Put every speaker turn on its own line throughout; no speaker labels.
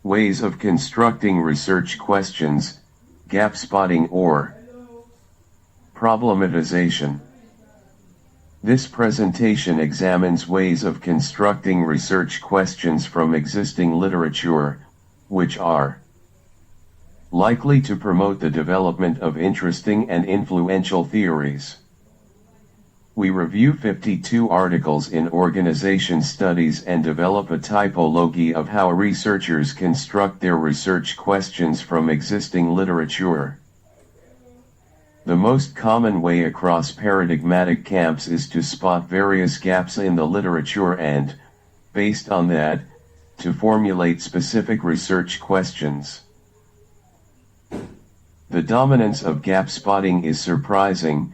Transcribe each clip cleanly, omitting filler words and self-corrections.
Ways of constructing research questions, gap spotting or problematization. This presentation examines ways of constructing research questions from existing literature, which are likely to promote the development of interesting and influential theories. We review 52 articles in organization studies and develop a typology of how researchers construct their research questions from existing literature. The most common way across paradigmatic camps is to spot various gaps in the literature and, based on that, to formulate specific research questions. The dominance of gap spotting is surprising,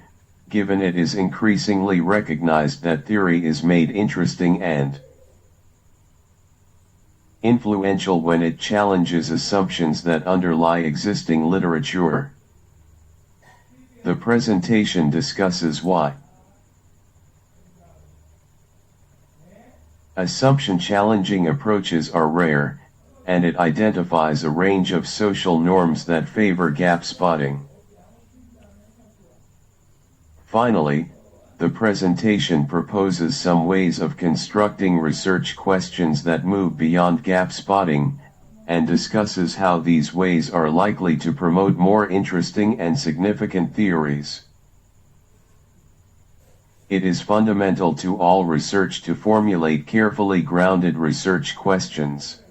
given it is increasingly recognized that theory is made interesting and influential when it challenges assumptions that underlie existing literature. The presentation discusses why assumption-challenging approaches are rare, and it identifies a range of social norms that favor gap spotting. Finally, the presentation proposes some ways of constructing research questions that move beyond gap spotting, and discusses how these ways are likely to promote more interesting and significant theories. It is fundamental to all research to formulate carefully grounded research questions.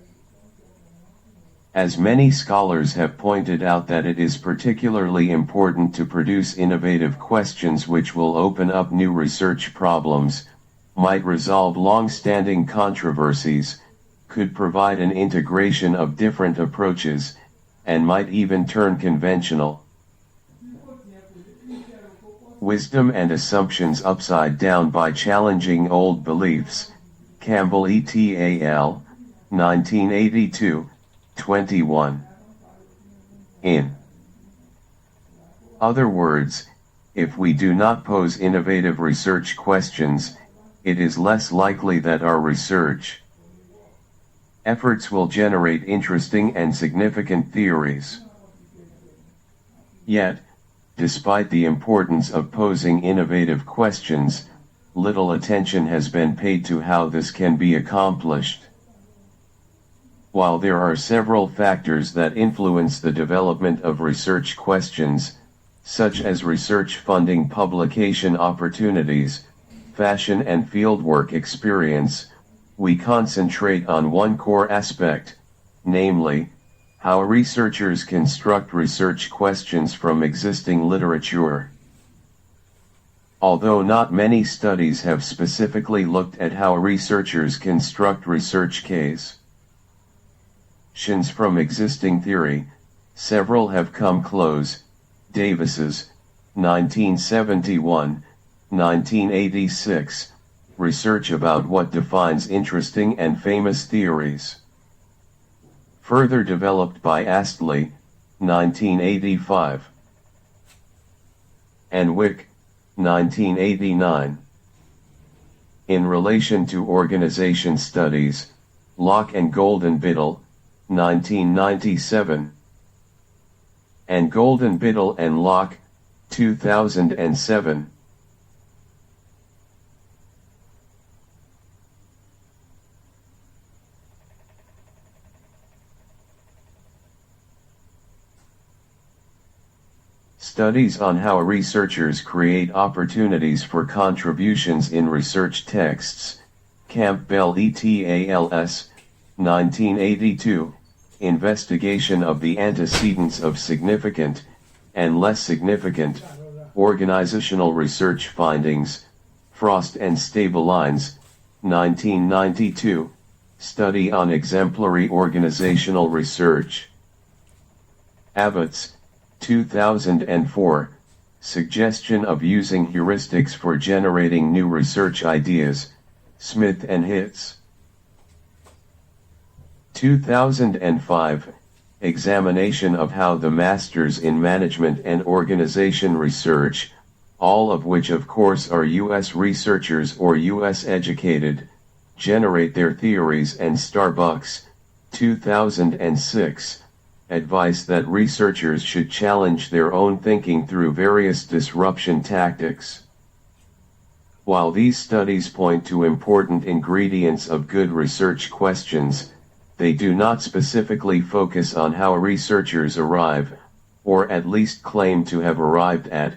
As many scholars have pointed out that it is particularly important to produce innovative questions which will open up new research problems, might resolve long-standing controversies, could provide an integration of different approaches, and might even turn conventional wisdom and assumptions upside down by challenging old beliefs. Campbell et al., 1982, 21. In other words, if we do not pose innovative research questions, it is less likely that our research efforts will generate interesting and significant theories. Yet, despite the importance of posing innovative questions, little attention has been paid to how this can be accomplished. While there are several factors that influence the development of research questions, such as research funding, publication opportunities, fashion and fieldwork experience, we concentrate on one core aspect, namely, how researchers construct research questions from existing literature. Although not many studies have specifically looked at how researchers construct research questions from existing theory, several have come close. Davis's 1971, 1986 research about what defines interesting and famous theories, further developed by Astley, 1985, and Wick, 1989. In relation to organization studies, Locke and Golden-Biddle, 1997, and Golden-Biddle and Locke, 2007. Studies on how researchers create opportunities for contributions in research texts. Campbell et al. 1982, Investigation of the Antecedents of Significant, and Less Significant, Organizational Research Findings. Frost and Stabelines, 1992, Study on Exemplary Organizational Research. Abbott's, 2004, Suggestion of Using Heuristics for Generating New Research Ideas, Smith and Hitz. 2005, Examination of how the Masters in Management and Organization Research, all of which of course are U.S. researchers or U.S. educated, generate their theories, and Starbucks, 2006, advice that researchers should challenge their own thinking through various disruption tactics. While these studies point to important ingredients of good research questions, they do not specifically focus on how researchers arrive, or at least claim to have arrived at,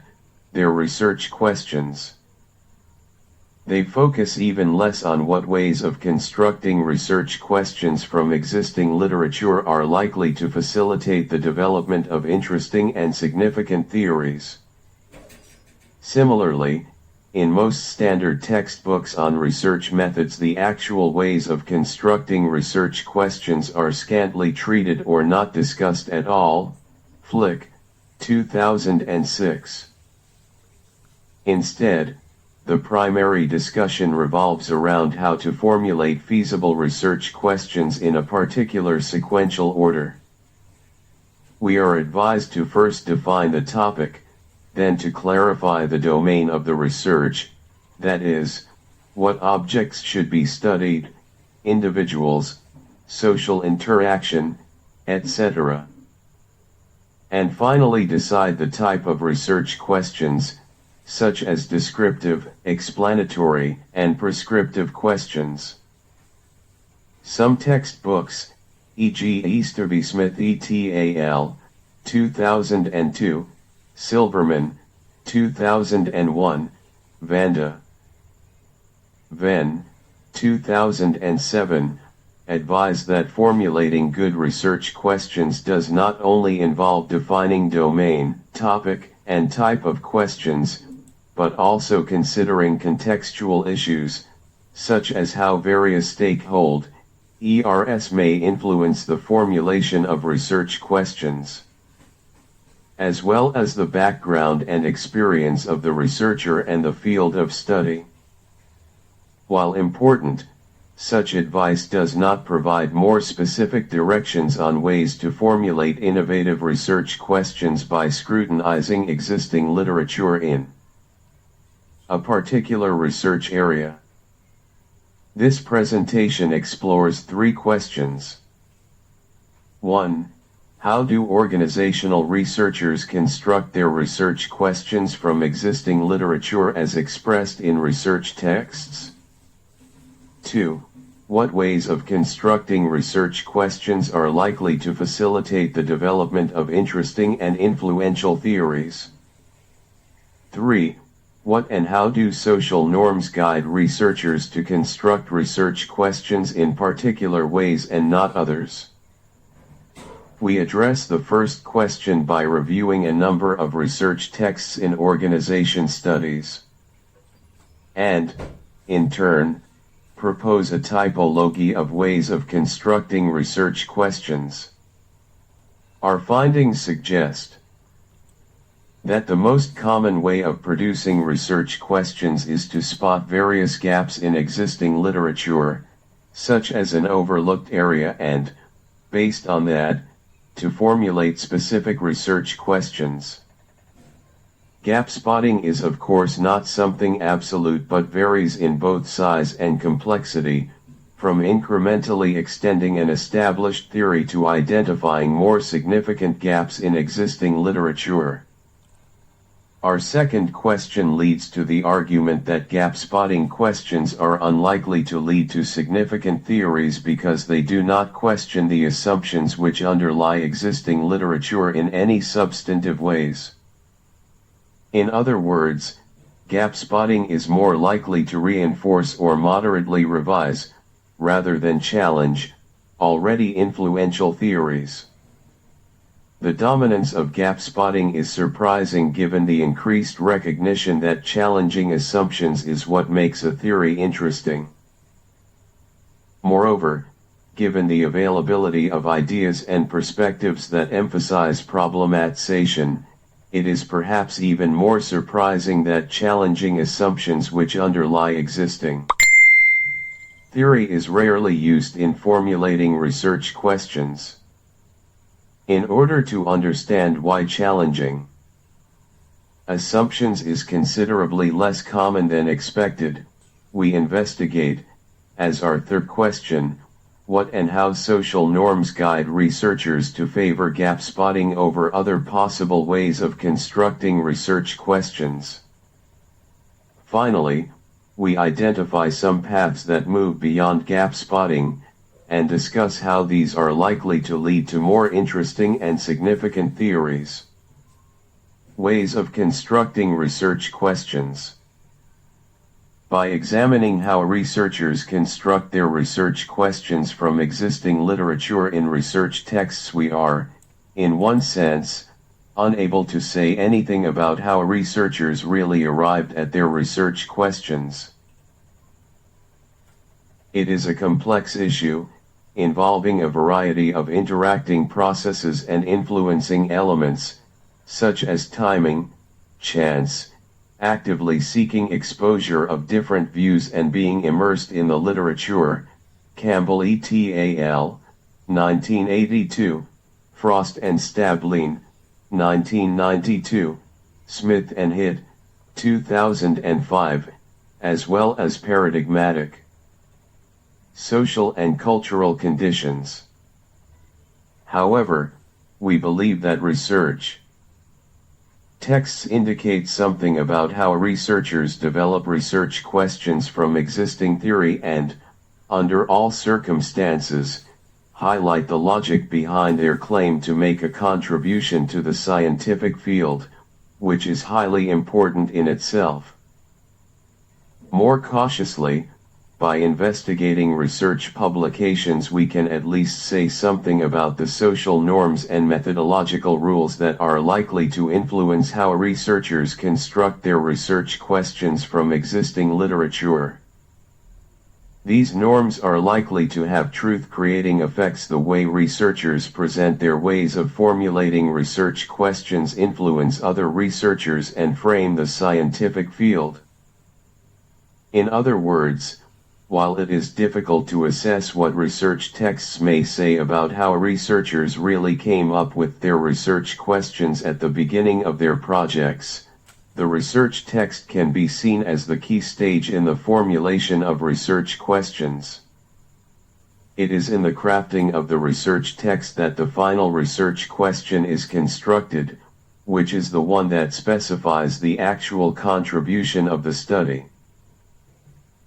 their research questions. They focus even less on what ways of constructing research questions from existing literature are likely to facilitate the development of interesting and significant theories. Similarly, in most standard textbooks on research methods, the actual ways of constructing research questions are scantily treated or not discussed at all. Flick, 2006. Instead, the primary discussion revolves around how to formulate feasible research questions in a particular sequential order. We are advised to first define the topic, then to clarify the domain of the research, that is, what objects should be studied, individuals, social interaction, etc. And finally decide the type of research questions, such as descriptive, explanatory, and prescriptive questions. Some textbooks, e.g. Easterby Smith et al., 2002, Silverman, 2001, Vanda, Venn, 2007, advise that formulating good research questions does not only involve defining domain, topic, and type of questions, but also considering contextual issues, such as how various stakeholders may influence the formulation of research questions, as well as the background and experience of the researcher and the field of study. While important, such advice does not provide more specific directions on ways to formulate innovative research questions by scrutinizing existing literature in a particular research area. This presentation explores 3 questions. 1. How do organizational researchers construct their research questions from existing literature as expressed in research texts? 2. What ways of constructing research questions are likely to facilitate the development of interesting and influential theories? 3. What and how do social norms guide researchers to construct research questions in particular ways and not others? We address the first question by reviewing a number of research texts in organization studies, and, in turn, propose a typology of ways of constructing research questions. Our findings suggest that the most common way of producing research questions is to spot various gaps in existing literature, such as an overlooked area, and, based on that, to formulate specific research questions. Gap spotting is of course not something absolute but varies in both size and complexity, from incrementally extending an established theory to identifying more significant gaps in existing literature. Our second question leads to the argument that gap-spotting questions are unlikely to lead to significant theories because they do not question the assumptions which underlie existing literature in any substantive ways. In other words, gap-spotting is more likely to reinforce or moderately revise, rather than challenge, already influential theories. The dominance of gap spotting is surprising given the increased recognition that challenging assumptions is what makes a theory interesting. Moreover, given the availability of ideas and perspectives that emphasize problematization, it is perhaps even more surprising that challenging assumptions which underlie existing theory is rarely used in formulating research questions. In order to understand why challenging assumptions is considerably less common than expected, we investigate, as our third question, What and how social norms guide researchers to favor gap spotting over other possible ways of constructing research questions. Finally, we identify some paths that move beyond gap spotting, and discuss how these are likely to lead to more interesting and significant theories. Ways of constructing research questions. By examining how researchers construct their research questions from existing literature in research texts, we are, in one sense, unable to say anything about how researchers really arrived at their research questions. It is a complex issue, involving a variety of interacting processes and influencing elements, such as timing, chance, actively seeking exposure of different views and being immersed in the literature. Campbell et al., 1982, Frost and Stabline, 1992, Smith and Hitt, 2005, as well as paradigmatic. Social and cultural conditions. However, we believe that research texts indicate something about how researchers develop research questions from existing theory and, under all circumstances, highlight the logic behind their claim to make a contribution to the scientific field, which is highly important in itself. More cautiously, by investigating research publications, we can at least say something about the social norms and methodological rules that are likely to influence how researchers construct their research questions from existing literature. These norms are likely to have truth-creating effects. The way researchers present their ways of formulating research questions influence other researchers and frame the scientific field. In other words, while it is difficult to assess what research texts may say about how researchers really came up with their research questions at the beginning of their projects, the research text can be seen as the key stage in the formulation of research questions. It is in the crafting of the research text that the final research question is constructed, which is the one that specifies the actual contribution of the study.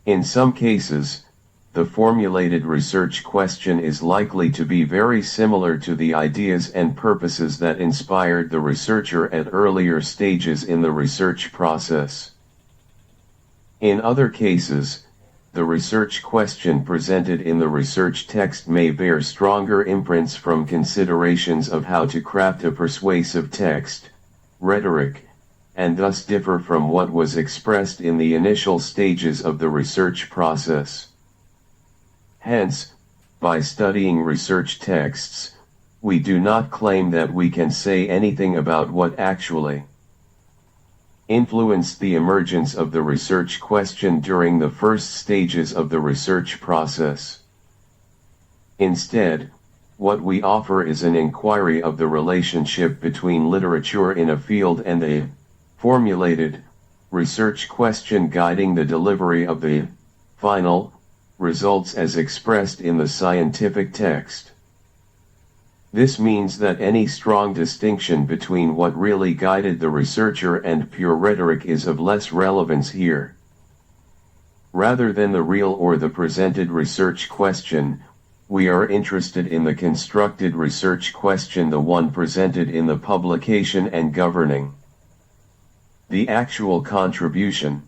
In some cases, the formulated research question is likely to be very similar to the ideas and purposes that inspired the researcher at earlier stages in the research process. In other cases, the research question presented in the research text may bear stronger imprints from considerations of how to craft a persuasive text, rhetoric, and thus differ from what was expressed in the initial stages of the research process. Hence, by studying research texts, we do not claim that we can say anything about what actually influenced the emergence of the research question during the first stages of the research process. Instead, what we offer is an inquiry of the relationship between literature in a field and the formulated research question guiding the delivery of the final results as expressed in the scientific text. This means that any strong distinction between what really guided the researcher and pure rhetoric is of less relevance here. Rather than the real or the presented research question, we are interested in the constructed research question, the one presented in the publication and governing the actual contribution.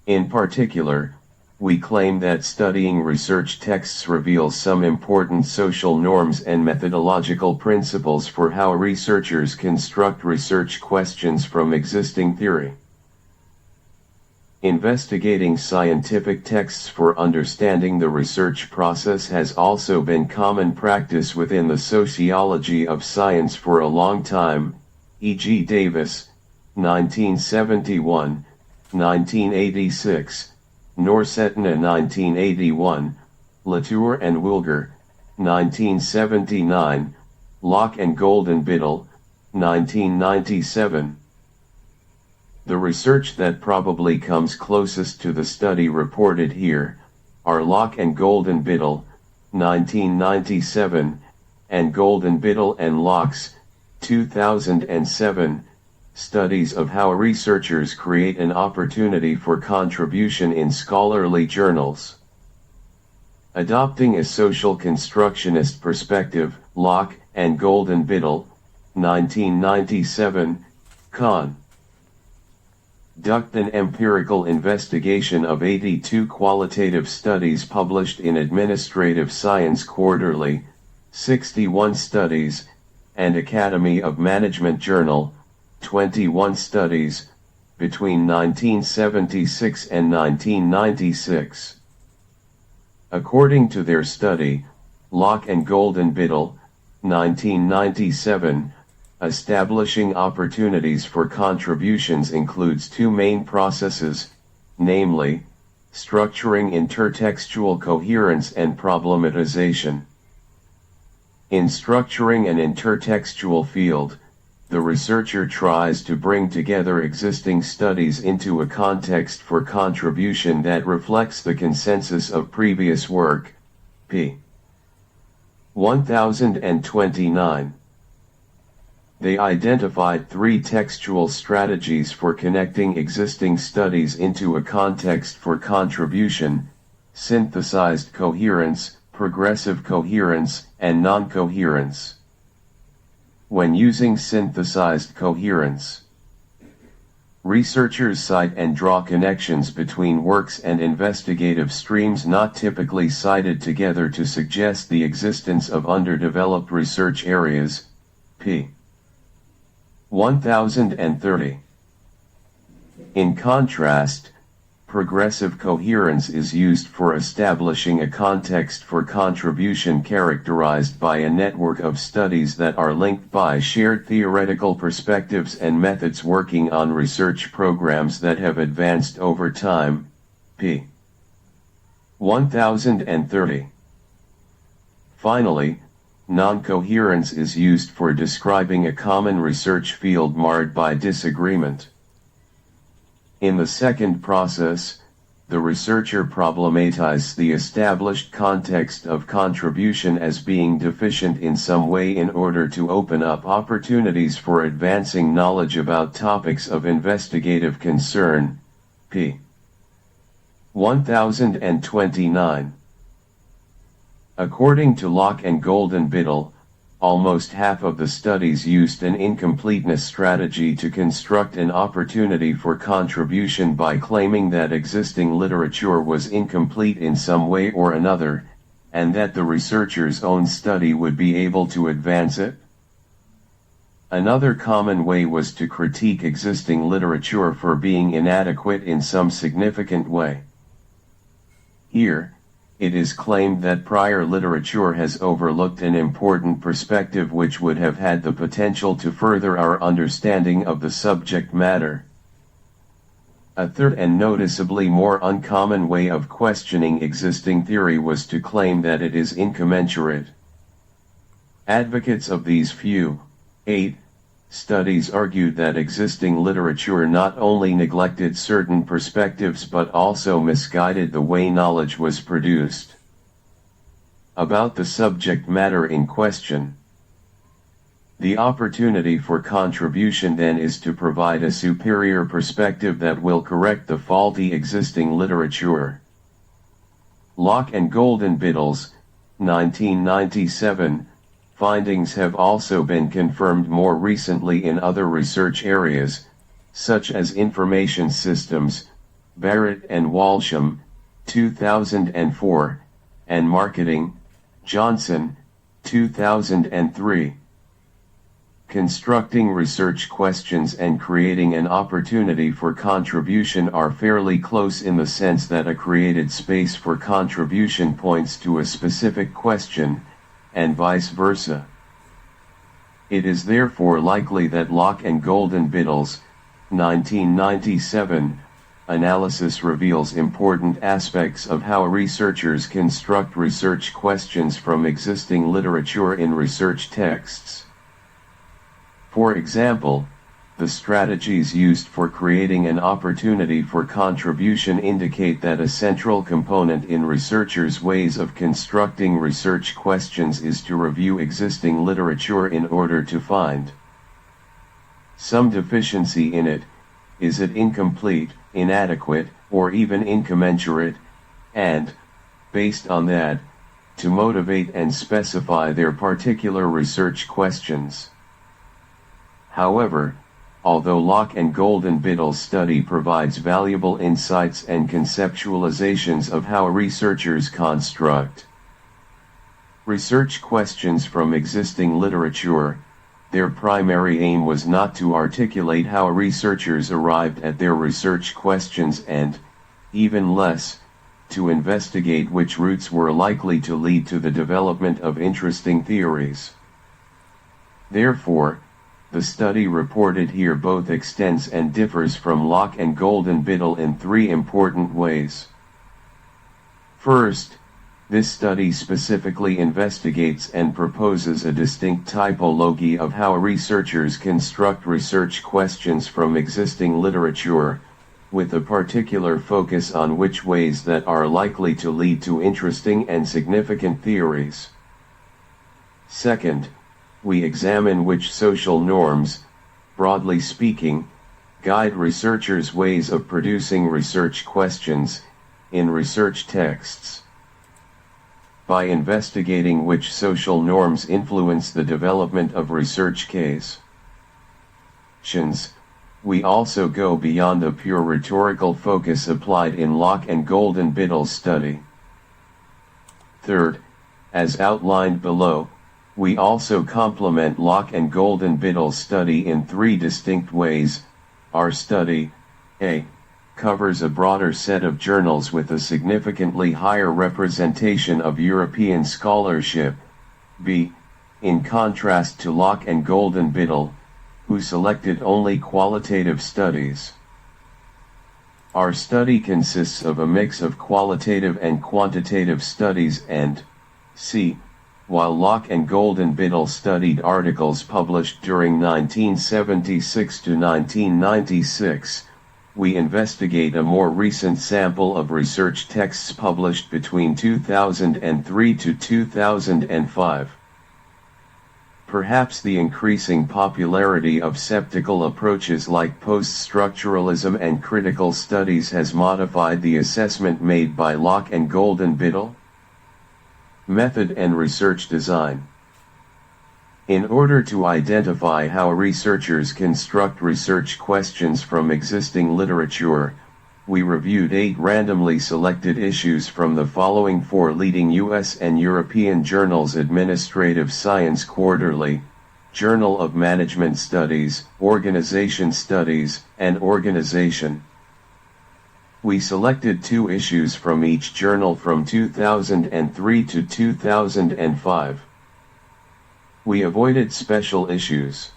In particular, we claim that studying research texts reveals some important social norms and methodological principles for how researchers construct research questions from existing theory. Investigating scientific texts for understanding the research process has also been common practice within the sociology of science for a long time. E.G. Davis, 1971, 1986, Norsetna 1981, Latour and Woolger, 1979, Locke and Goldenbiddle, 1997. The research that probably comes closest to the study reported here are Locke and Goldenbiddle, 1997, and Golden-Biddle and Locke's 2007, studies of how researchers create an opportunity for contribution in scholarly journals. Adopting a social constructionist perspective, Locke and Golden-Biddle, 1997, conduct an empirical investigation of 82 qualitative studies published in Administrative Science Quarterly, 61 studies, and Academy of Management Journal, 21 studies, between 1976 and 1996. According to their study, Locke and Golden-Biddle, 1997, establishing opportunities for contributions includes two main processes, namely, structuring intertextual coherence and problematization. In structuring an intertextual field, the researcher tries to bring together existing studies into a context for contribution that reflects the consensus of previous work, p. 1029. They identified three textual strategies for connecting existing studies into a context for contribution: synthesized coherence, progressive coherence, and non-coherence. When using synthesized coherence, researchers cite and draw connections between works and investigative streams not typically cited together to suggest the existence of underdeveloped research areas, p. 1030. In contrast, progressive coherence is used for establishing a context for contribution characterized by a network of studies that are linked by shared theoretical perspectives and methods working on research programs that have advanced over time, p. 1030. Finally, non-coherence is used for describing a common research field marred by disagreement. In the second process, the researcher problematizes the established context of contribution as being deficient in some way in order to open up opportunities for advancing knowledge about topics of investigative concern, p. 1029. According to Locke and Golden-Biddle, almost half of the studies used an incompleteness strategy to construct an opportunity for contribution by claiming that existing literature was incomplete in some way or another, and that the researcher's own study would be able to advance it. Another common way was to critique existing literature for being inadequate in some significant way. Here, it is claimed that prior literature has overlooked an important perspective which would have had the potential to further our understanding of the subject matter. A third and noticeably more uncommon way of questioning existing theory was to claim that it is incommensurate. Advocates of these few, 8, studies argued that existing literature not only neglected certain perspectives but also misguided the way knowledge was produced about the subject matter in question. The opportunity for contribution then is to provide a superior perspective that will correct the faulty existing literature. Locke and Golden-Biddle's, 1997, findings have also been confirmed more recently in other research areas, such as information systems, Barrett and Walsham, 2004, and marketing, Johnson, 2003. Constructing research questions and creating an opportunity for contribution are fairly close in the sense that a created space for contribution points to a specific question, and vice versa. It is therefore likely that Locke and Golden-Biddle's, 1997, analysis reveals important aspects of how researchers construct research questions from existing literature in research texts. For example, The strategies used for creating an opportunity for contribution indicate that a central component in researchers' ways of constructing research questions is to review existing literature in order to find some deficiency in it. Is it incomplete, inadequate, or even incommensurate, and, based on that, to motivate and specify their particular research questions. However, although Locke and Golden-Biddle's study provides valuable insights and conceptualizations of how researchers construct research questions from existing literature, their primary aim was not to articulate how researchers arrived at their research questions and, even less, to investigate which routes were likely to lead to the development of interesting theories. Therefore, the study reported here both extends and differs from Locke and Golden-Biddle in three important ways. First, this study specifically investigates and proposes a distinct typology of how researchers construct research questions from existing literature, with a particular focus on which ways that are likely to lead to interesting and significant theories. Second, we examine which social norms, broadly speaking, guide researchers' ways of producing research questions, in research texts. By investigating which social norms influence the development of research cases, we also go beyond the pure rhetorical focus applied in Locke and Golden-Biddle's study. Third, as outlined below, we also complement Locke and Golden-Biddle's study in three distinct ways. Our study, A, covers a broader set of journals with a significantly higher representation of European scholarship. B, in contrast to Locke and Golden-Biddle, who selected only qualitative studies. Our study consists of a mix of qualitative and quantitative studies and, C, while Locke and Golden-Biddle studied articles published during 1976 to 1996, we investigate a more recent sample of research texts published between 2003 to 2005. Perhaps the increasing popularity of skeptical approaches like post-structuralism and critical studies has modified the assessment made by Locke and Golden-Biddle. Method and research design. In order to identify how researchers construct research questions from existing literature, we reviewed 8 randomly selected issues from the following 4 leading U.S. and European journals: Administrative Science Quarterly, Journal of Management Studies, Organization Studies, and Organization. We selected 2 issues from each journal from 2003 to 2005. We avoided special issues.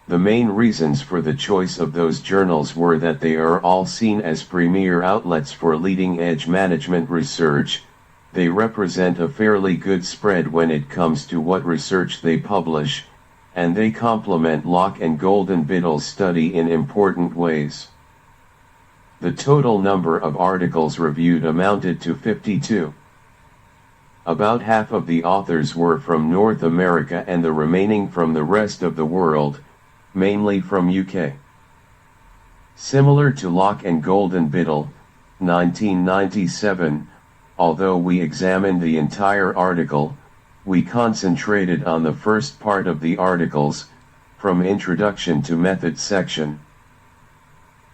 The main reasons for the choice of those journals were that they are all seen as premier outlets for leading-edge management research, they represent a fairly good spread when it comes to what research they publish, and they complement Locke and Golden-Biddle's study in important ways. The total number of articles reviewed amounted to 52. About half of the authors were from North America and the remaining from the rest of the world, mainly from UK. Similar to Locke and Golden-Biddle, 1997, although we examined the entire article, we concentrated on the first part of the articles, from introduction to method section,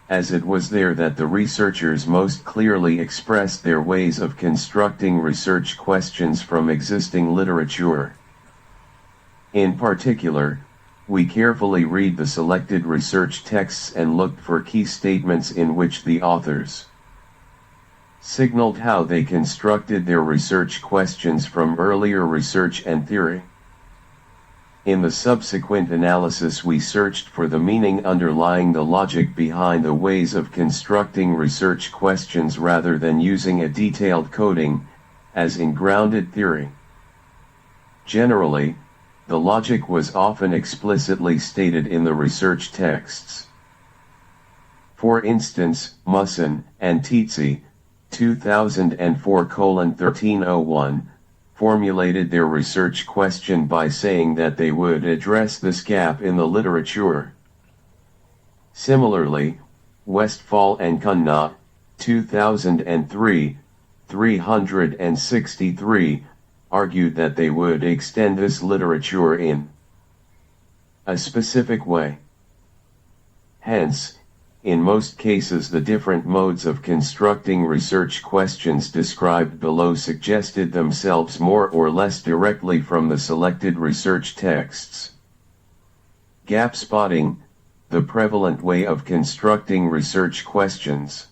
as it was there that the researchers most clearly expressed their ways of constructing research questions from existing literature. In particular, we carefully read the selected research texts and looked for key statements in which the authors signaled how they constructed their research questions from earlier research and theory. In the subsequent analysis, we searched for the meaning underlying the logic behind the ways of constructing research questions rather than using a detailed coding, as in grounded theory. Generally, the logic was often explicitly stated in the research texts. For instance, Musson and Tietze, 2004:1301, formulated their research question by saying that they would address this gap in the literature. Similarly, Westphal and Kunna, 2003, 363, argued that they would extend this literature in a specific way. Hence, in most cases the different modes of constructing research questions described below suggested themselves more or less directly from the selected research texts. Gap spotting, the prevalent way of constructing research questions.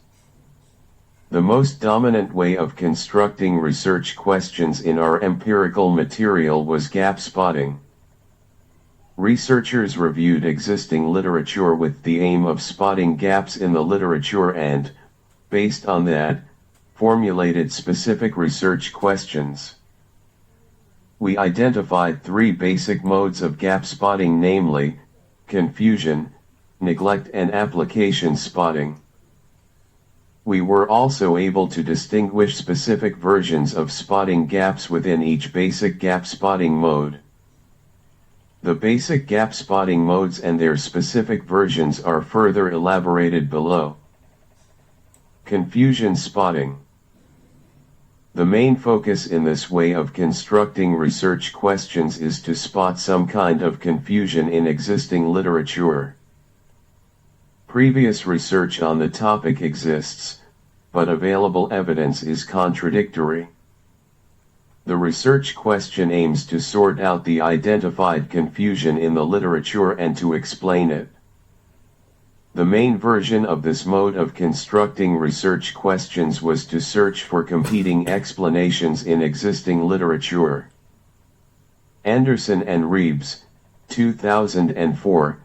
The most dominant way of constructing research questions in our empirical material was gap spotting. Researchers reviewed existing literature with the aim of spotting gaps in the literature and, based on that, formulated specific research questions. We identified three basic modes of gap spotting, namely, confusion, neglect, and application spotting. We were also able to distinguish specific versions of spotting gaps within each basic gap spotting mode. The basic gap spotting modes and their specific versions are further elaborated below. Confusion spotting. The main focus in this way of constructing research questions is to spot some kind of confusion in existing literature. Previous research on the topic exists, but available evidence is contradictory. The research question aims to sort out the identified confusion in the literature and to explain it. The main version of this mode of constructing research questions was to search for competing explanations in existing literature. Anderson and Reeves, 2004,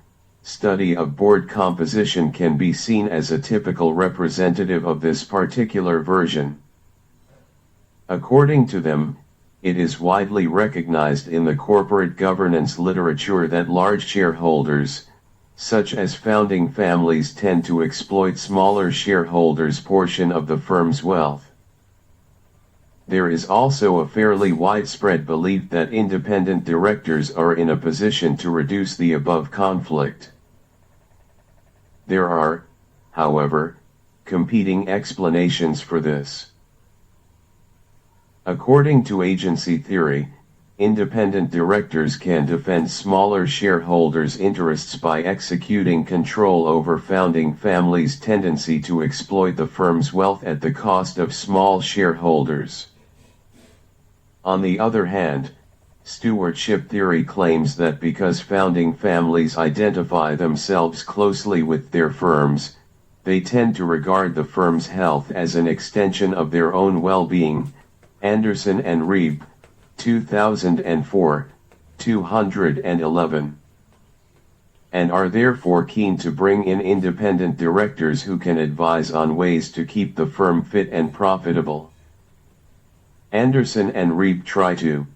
study of board composition can be seen as a typical representative of this particular version. According to them, it is widely recognized in the corporate governance literature that large shareholders, such as founding families, tend to exploit smaller shareholders' portion of the firm's wealth. There is also a fairly widespread belief that independent directors are in a position to reduce the above conflict. There are, however, competing explanations for this. According to agency theory, independent directors can defend smaller shareholders' interests by executing control over founding families' tendency to exploit the firm's wealth at the cost of small shareholders. On the other hand, stewardship theory claims that because founding families identify themselves closely with their firms, they tend to regard the firm's health as an extension of their own well-being. Anderson and Reeb, 2004, 211. And are therefore keen to bring in independent directors who can advise on ways to keep the firm fit and profitable. Anderson and Reeb try to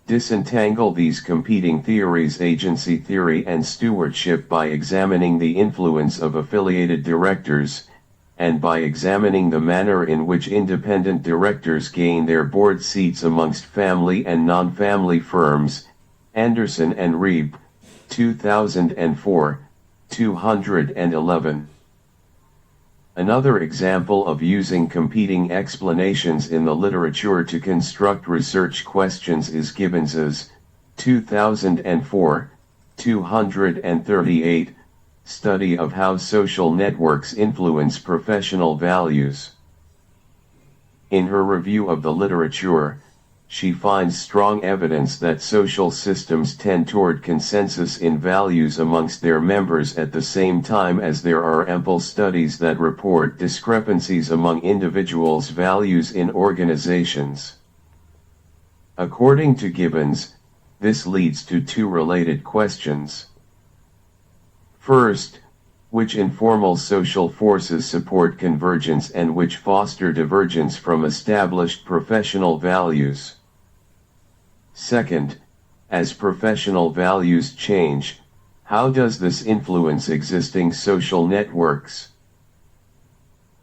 disentangle these competing theories, agency theory and stewardship, by examining the influence of affiliated directors, and by examining the manner in which independent directors gain their board seats amongst family and non-family firms. Anderson and Reeb, 2004, 211. Another example of using competing explanations in the literature to construct research questions is Gibbons's 2004, 238, study of how social networks influence professional values. In her review of the literature, she finds strong evidence that social systems tend toward consensus in values amongst their members at the same time as there are ample studies that report discrepancies among individuals' values in organizations. According to Gibbons, this leads to two related questions. First, which informal social forces support convergence and which foster divergence from established professional values? Second, As professional values change, how does this influence existing social networks?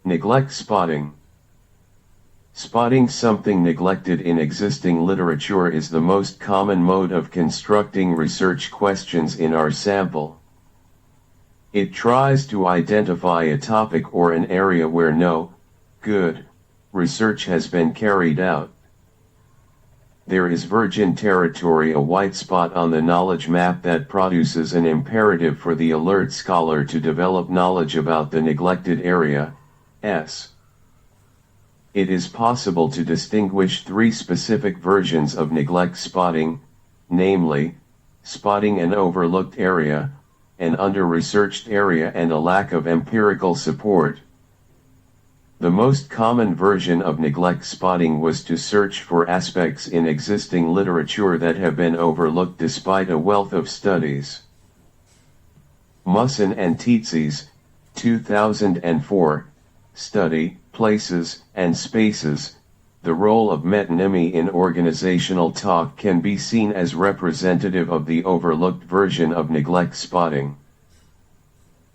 Neglect spotting. Spotting something neglected in existing literature is the most common mode of constructing research questions in our sample. It tries to identify a topic or an area where no good research has been carried out. There is virgin territory, a white spot on the knowledge map that produces an imperative for the alert scholar to develop knowledge about the neglected area. It is possible to distinguish three specific versions of neglect spotting, namely, spotting an overlooked area, an under-researched area, and a lack of empirical support. The most common version of neglect spotting was to search for aspects in existing literature that have been overlooked despite a wealth of studies. Musson and Tietzes, 2004, study, Places and Spaces. The role of metonymy in organizational talk can be seen as representative of the overlooked version of neglect spotting.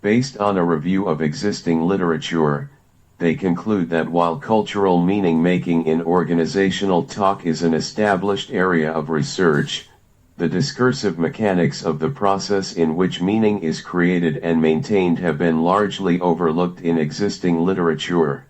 Based on a review of existing literature, they conclude that while cultural meaning-making in organizational talk is an established area of research, the discursive mechanics of the process in which meaning is created and maintained have been largely overlooked in existing literature.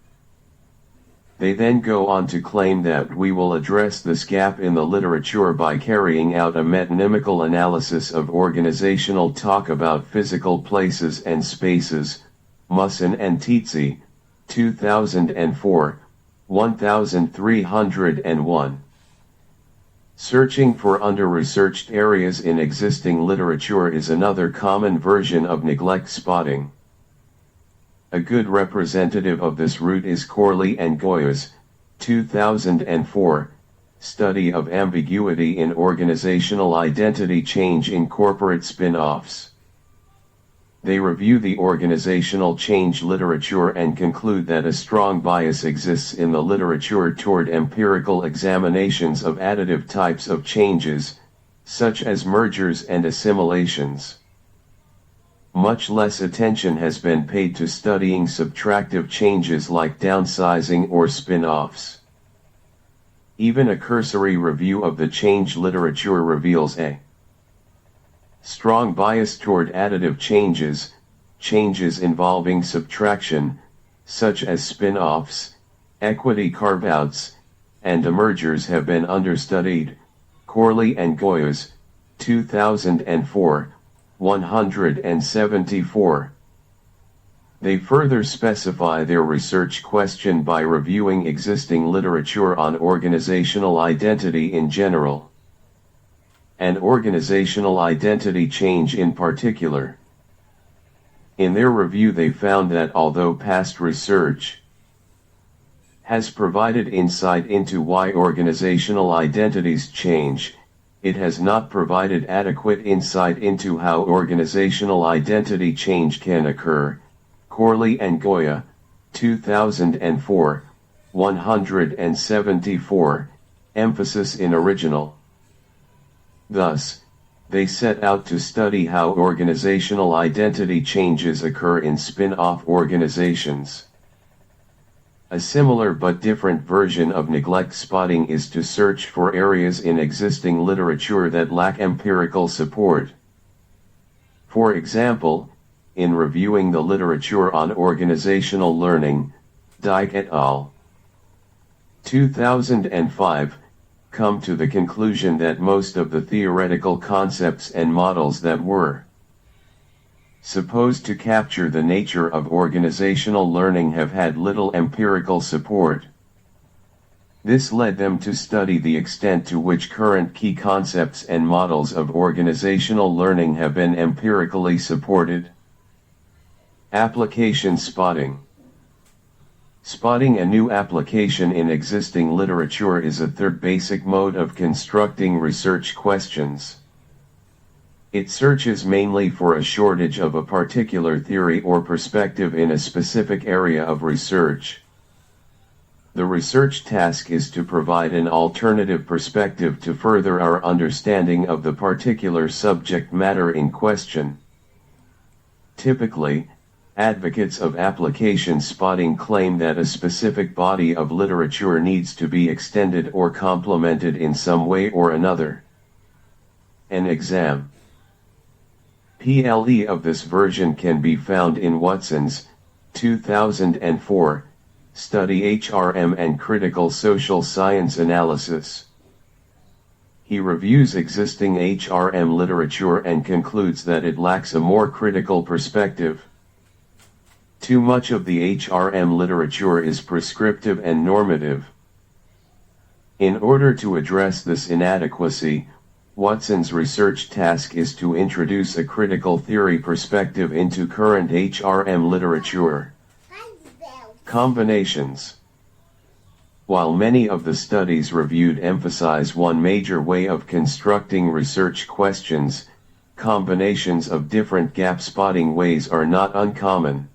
They then go on to claim that we will address this gap in the literature by carrying out a metonymical analysis of organizational talk about physical places and spaces. Musson and Tietze, 2004, 1301. Searching for under-researched areas in existing literature is another common version of neglect spotting. A good representative of this route is Corley and Goya's 2004 study of ambiguity in organizational identity change in corporate spin-offs. They review the organizational change literature and conclude that a strong bias exists in the literature toward empirical examinations of additive types of changes, such as mergers and assimilations. Much less attention has been paid to studying subtractive changes like downsizing or spin-offs. Even a cursory review of the change literature reveals a strong bias toward additive changes, changes involving subtraction, such as spin-offs, equity carve-outs, and mergers have been understudied. Corley and Goya's, 2004, 174. They further specify their research question by reviewing existing literature on organizational identity in general, and organizational identity change in particular. In their review, they found that although past research has provided insight into why organizational identities change, it has not provided adequate insight into how organizational identity change can occur. Corley and Goya, 2004, 174, emphasis in original. Thus, they set out to study how organizational identity changes occur in spin-off organizations. A similar but different version of neglect spotting is to search for areas in existing literature that lack empirical support. For example, in reviewing the literature on organizational learning, Dyke et al. 2005, come to the conclusion that most of the theoretical concepts and models that were supposed to capture the nature of organizational learning have had little empirical support. This led them to study the extent to which current key concepts and models of organizational learning have been empirically supported. Application spotting. Spotting a new application in existing literature is a third basic mode of constructing research questions. It searches mainly for a shortage of a particular theory or perspective in a specific area of research. The research task is to provide an alternative perspective to further our understanding of the particular subject matter in question. Typically, advocates of application spotting claim that a specific body of literature needs to be extended or complemented in some way or another. An exam PLE of this version can be found in Watson's 2004 study HRM and Critical Social Science Analysis. He reviews existing HRM literature and concludes that it lacks a more critical perspective. Too much of the HRM literature is prescriptive and normative. In order to address this inadequacy, Watson's research task is to introduce a critical theory perspective into current HRM literature. Combinations. While many of the studies reviewed emphasize one major way of constructing research questions, combinations of different gap-spotting ways are not uncommon.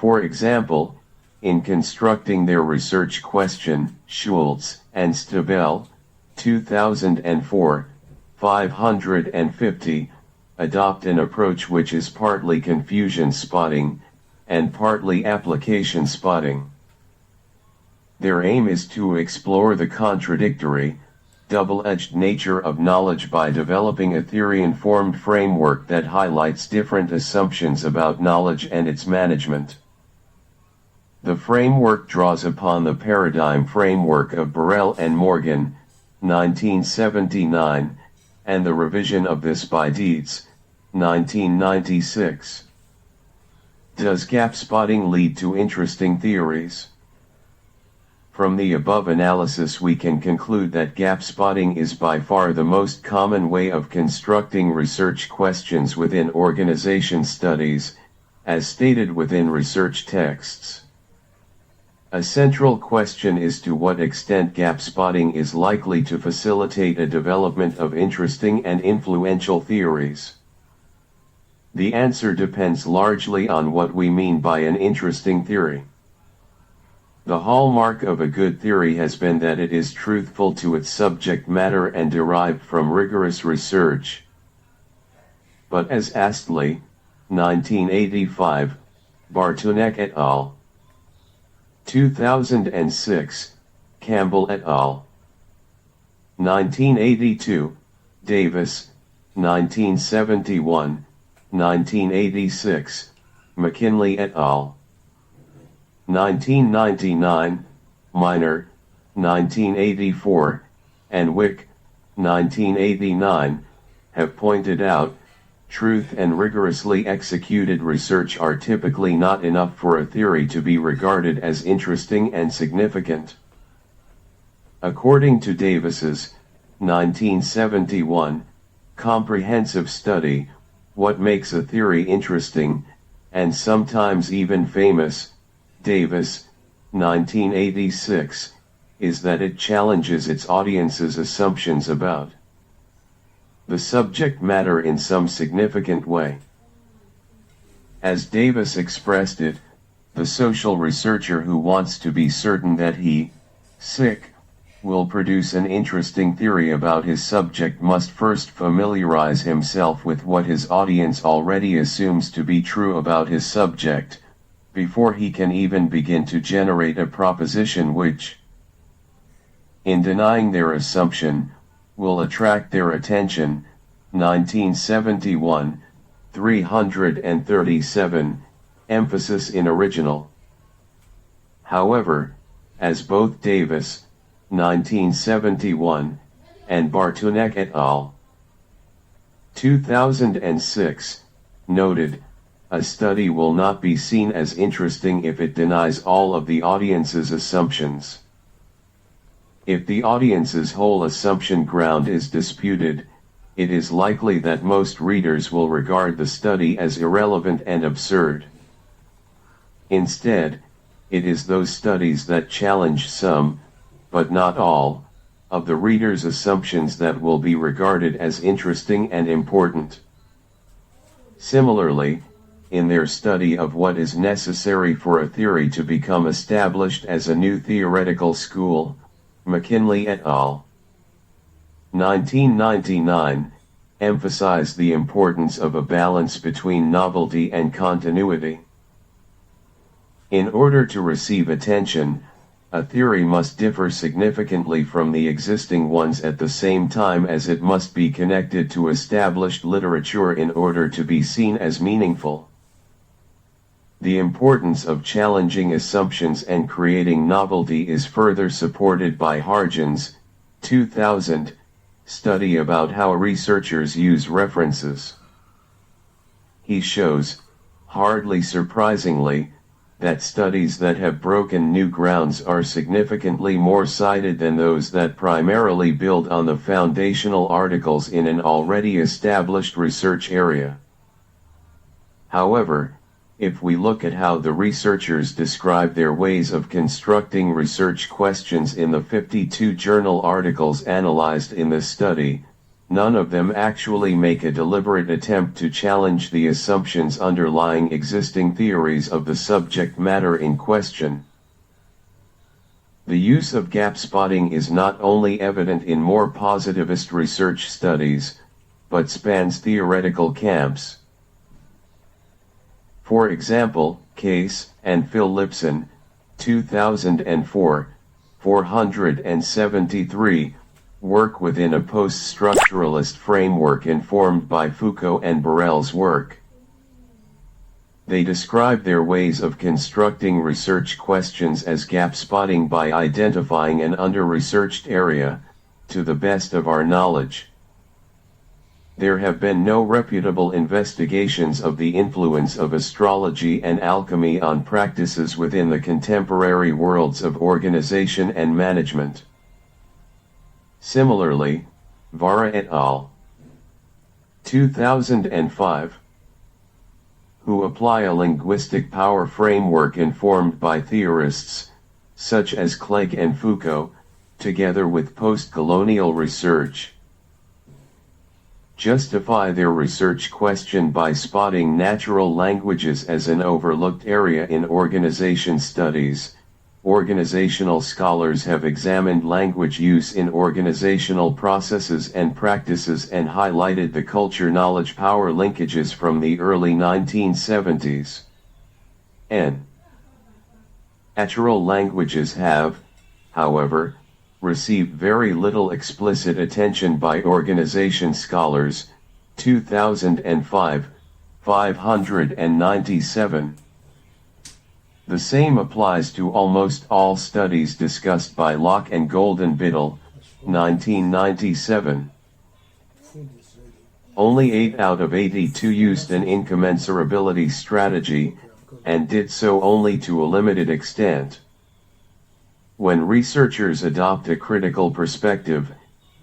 For example, in constructing their research question, Schultz and Stabell, 2004, 550, adopt an approach which is partly confusion spotting, and partly application spotting. Their aim is to explore the contradictory, double-edged nature of knowledge by developing a theory-informed framework that highlights different assumptions about knowledge and its management. The framework draws upon the paradigm framework of Burrell and Morgan, 1979, and the revision of this by Dietz, 1996. Does gap spotting lead to interesting theories? From the above analysis we can conclude that gap spotting is by far the most common way of constructing research questions within organization studies, as stated within research texts. A central question is to what extent gap spotting is likely to facilitate a development of interesting and influential theories. The answer depends largely on what we mean by an interesting theory. The hallmark of a good theory has been that it is truthful to its subject matter and derived from rigorous research. But as Astley, 1985, Bartunek et al. 2006, Campbell et al. 1982, Davis, 1971, 1986, McKinley et al. 1999, Miner, 1984, and Wick, 1989, have pointed out, truth and rigorously executed research are typically not enough for a theory to be regarded as interesting and significant. According to Davis's 1971 comprehensive study, What Makes a Theory Interesting, and sometimes even famous, Davis, 1986, is that it challenges its audience's assumptions about the subject matter in some significant way. As Davis expressed it, the social researcher who wants to be certain that he, will produce an interesting theory about his subject must first familiarize himself with what his audience already assumes to be true about his subject, before he can even begin to generate a proposition which, in denying their assumption, will attract their attention. 1971, 337, emphasis in original. However, as both Davis, 1971, and Bartunek et al. 2006, noted, a study will not be seen as interesting if it denies all of the audience's assumptions. If the audience's whole assumption ground is disputed, it is likely that most readers will regard the study as irrelevant and absurd. Instead, it is those studies that challenge some, but not all, of the reader's assumptions that will be regarded as interesting and important. Similarly, in their study of what is necessary for a theory to become established as a new theoretical school, McKinley et al. 1999, emphasized the importance of a balance between novelty and continuity. In order to receive attention, a theory must differ significantly from the existing ones at the same time as it must be connected to established literature in order to be seen as meaningful. The importance of challenging assumptions and creating novelty is further supported by Harjan's 2000 study about how researchers use references. He shows, hardly surprisingly, that studies that have broken new grounds are significantly more cited than those that primarily build on the foundational articles in an already established research area. However, if we look at how the researchers describe their ways of constructing research questions in the 52 journal articles analyzed in this study, none of them actually make a deliberate attempt to challenge the assumptions underlying existing theories of the subject matter in question. The use of gap spotting is not only evident in more positivist research studies, but spans theoretical camps. For example, Case and Phil Lipson, 2004, 473, work within a post-structuralist framework informed by Foucault and Burrell's work. They describe their ways of constructing research questions as gap spotting by identifying an under-researched area, to the best of our knowledge. There have been no reputable investigations of the influence of astrology and alchemy on practices within the contemporary worlds of organization and management. Similarly, Vara et al. 2005, who apply a linguistic power framework informed by theorists, such as Clegg and Foucault, together with post-colonial research, justify their research question by spotting natural languages as an overlooked area in organization studies. Organizational scholars have examined language use in organizational processes and practices and highlighted the culture-knowledge power linkages from the early 1970s. Natural languages have, however, received very little explicit attention by organization scholars. 2005, 597. The same applies to almost all studies discussed by Locke and Golden-Biddle, 1997. Only 8 out of 82 used an incommensurability strategy, and did so only to a limited extent. When researchers adopt a critical perspective,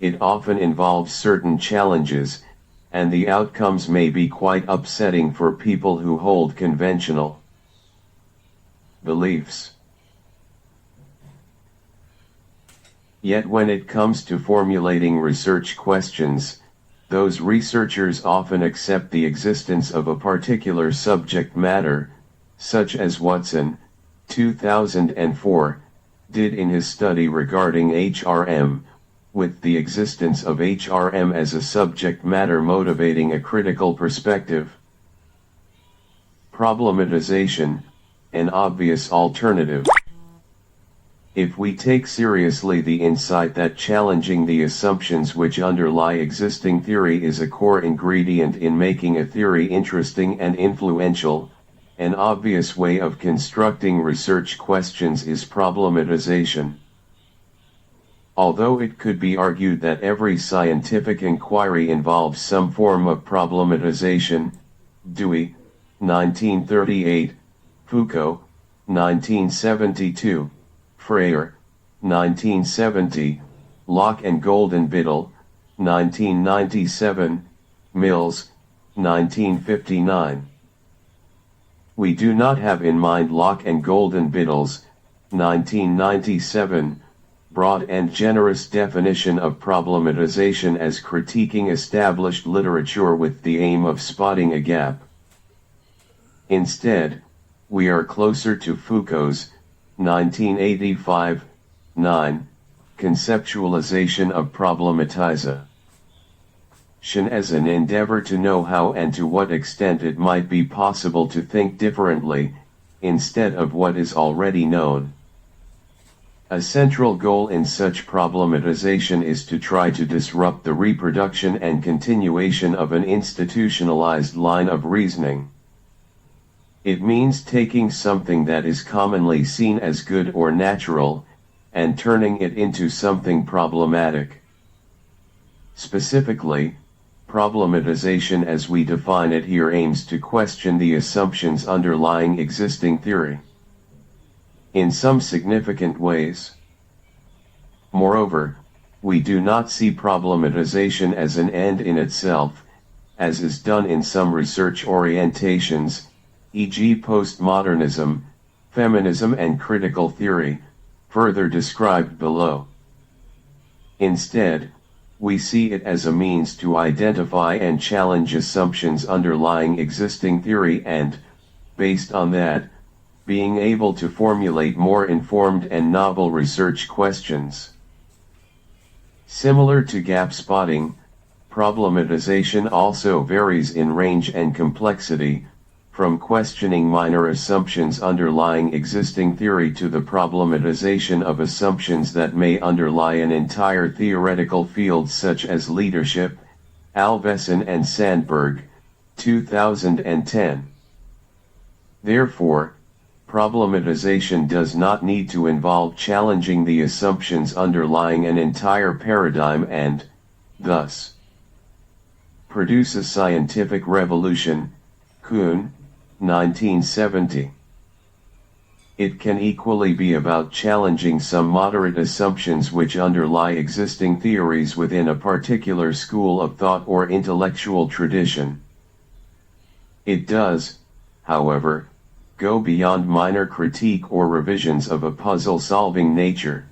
it often involves certain challenges, and the outcomes may be quite upsetting for people who hold conventional beliefs. Yet when it comes to formulating research questions, those researchers often accept the existence of a particular subject matter, such as Watson, 2004, did in his study regarding HRM, with the existence of HRM as a subject matter motivating a critical perspective. Problematization, an obvious alternative. If we take seriously the insight that challenging the assumptions which underlie existing theory is a core ingredient in making a theory interesting and influential, an obvious way of constructing research questions is problematization. Although it could be argued that every scientific inquiry involves some form of problematization, Dewey, 1938, Foucault, 1972, Freire, 1970, Locke and Golden-Biddle, 1997, Mills, 1959. We do not have in mind Locke and Golden-Biddle's, 1997, broad and generous definition of problematization as critiquing established literature with the aim of spotting a gap. Instead, we are closer to Foucault's 1985-9 conceptualization of problematization as an endeavor to know how and to what extent it might be possible to think differently, instead of what is already known. A central goal in such problematization is to try to disrupt the reproduction and continuation of an institutionalized line of reasoning. It means taking something that is commonly seen as good or natural, and turning it into something problematic. Specifically, problematization as we define it here aims to question the assumptions underlying existing theory in some significant ways. Moreover, we do not see problematization as an end in itself, as is done in some research orientations, e.g. postmodernism, feminism and critical theory, further described below. Instead, we see it as a means to identify and challenge assumptions underlying existing theory and, based on that, being able to formulate more informed and novel research questions. Similar to gap spotting, problematization also varies in range and complexity, from questioning minor assumptions underlying existing theory to the problematization of assumptions that may underlie an entire theoretical field such as leadership, Alvesen and Sandberg, 2010. Therefore, problematization does not need to involve challenging the assumptions underlying an entire paradigm and, thus, produce a scientific revolution. Kuhn, 1970. It can equally be about challenging some moderate assumptions which underlie existing theories within a particular school of thought or intellectual tradition. It does, however, go beyond minor critique or revisions of a puzzle-solving nature.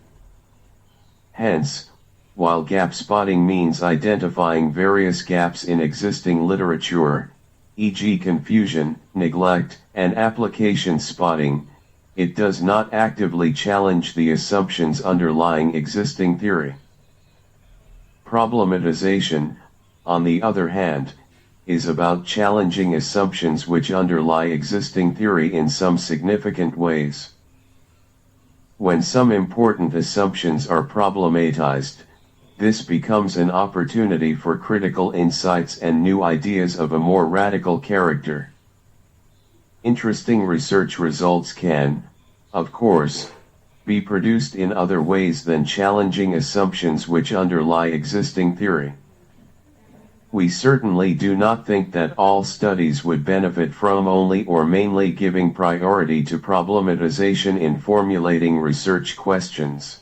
Hence, while gap spotting means identifying various gaps in existing literature, e.g. confusion, neglect, and application spotting, it does not actively challenge the assumptions underlying existing theory. Problematization, on the other hand, is about challenging assumptions which underlie existing theory in some significant ways. When some important assumptions are problematized, this becomes an opportunity for critical insights and new ideas of a more radical character. Interesting research results can, of course, be produced in other ways than challenging assumptions which underlie existing theory. We certainly do not think that all studies would benefit from only or mainly giving priority to problematization in formulating research questions.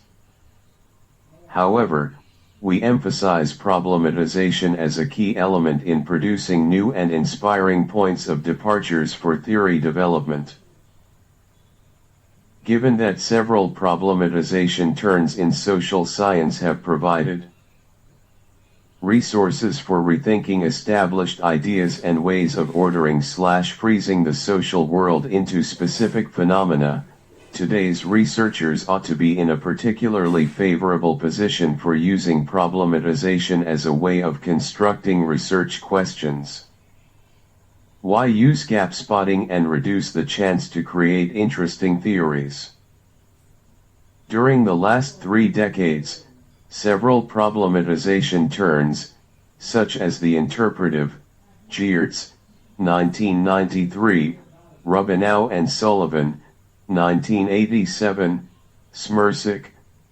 However, we emphasize problematization as a key element in producing new and inspiring points of departures for theory development. Given that several problematization turns in social science have provided resources for rethinking established ideas and ways of ordering/freezing the social world into specific phenomena, today's researchers ought to be in a particularly favorable position for using problematization as a way of constructing research questions. Why use gap spotting and reduce the chance to create interesting theories? During the last 3 decades, several problematization turns, such as the interpretive, Geertz, 1993, Rubinow and Sullivan, 1987, Smirsic,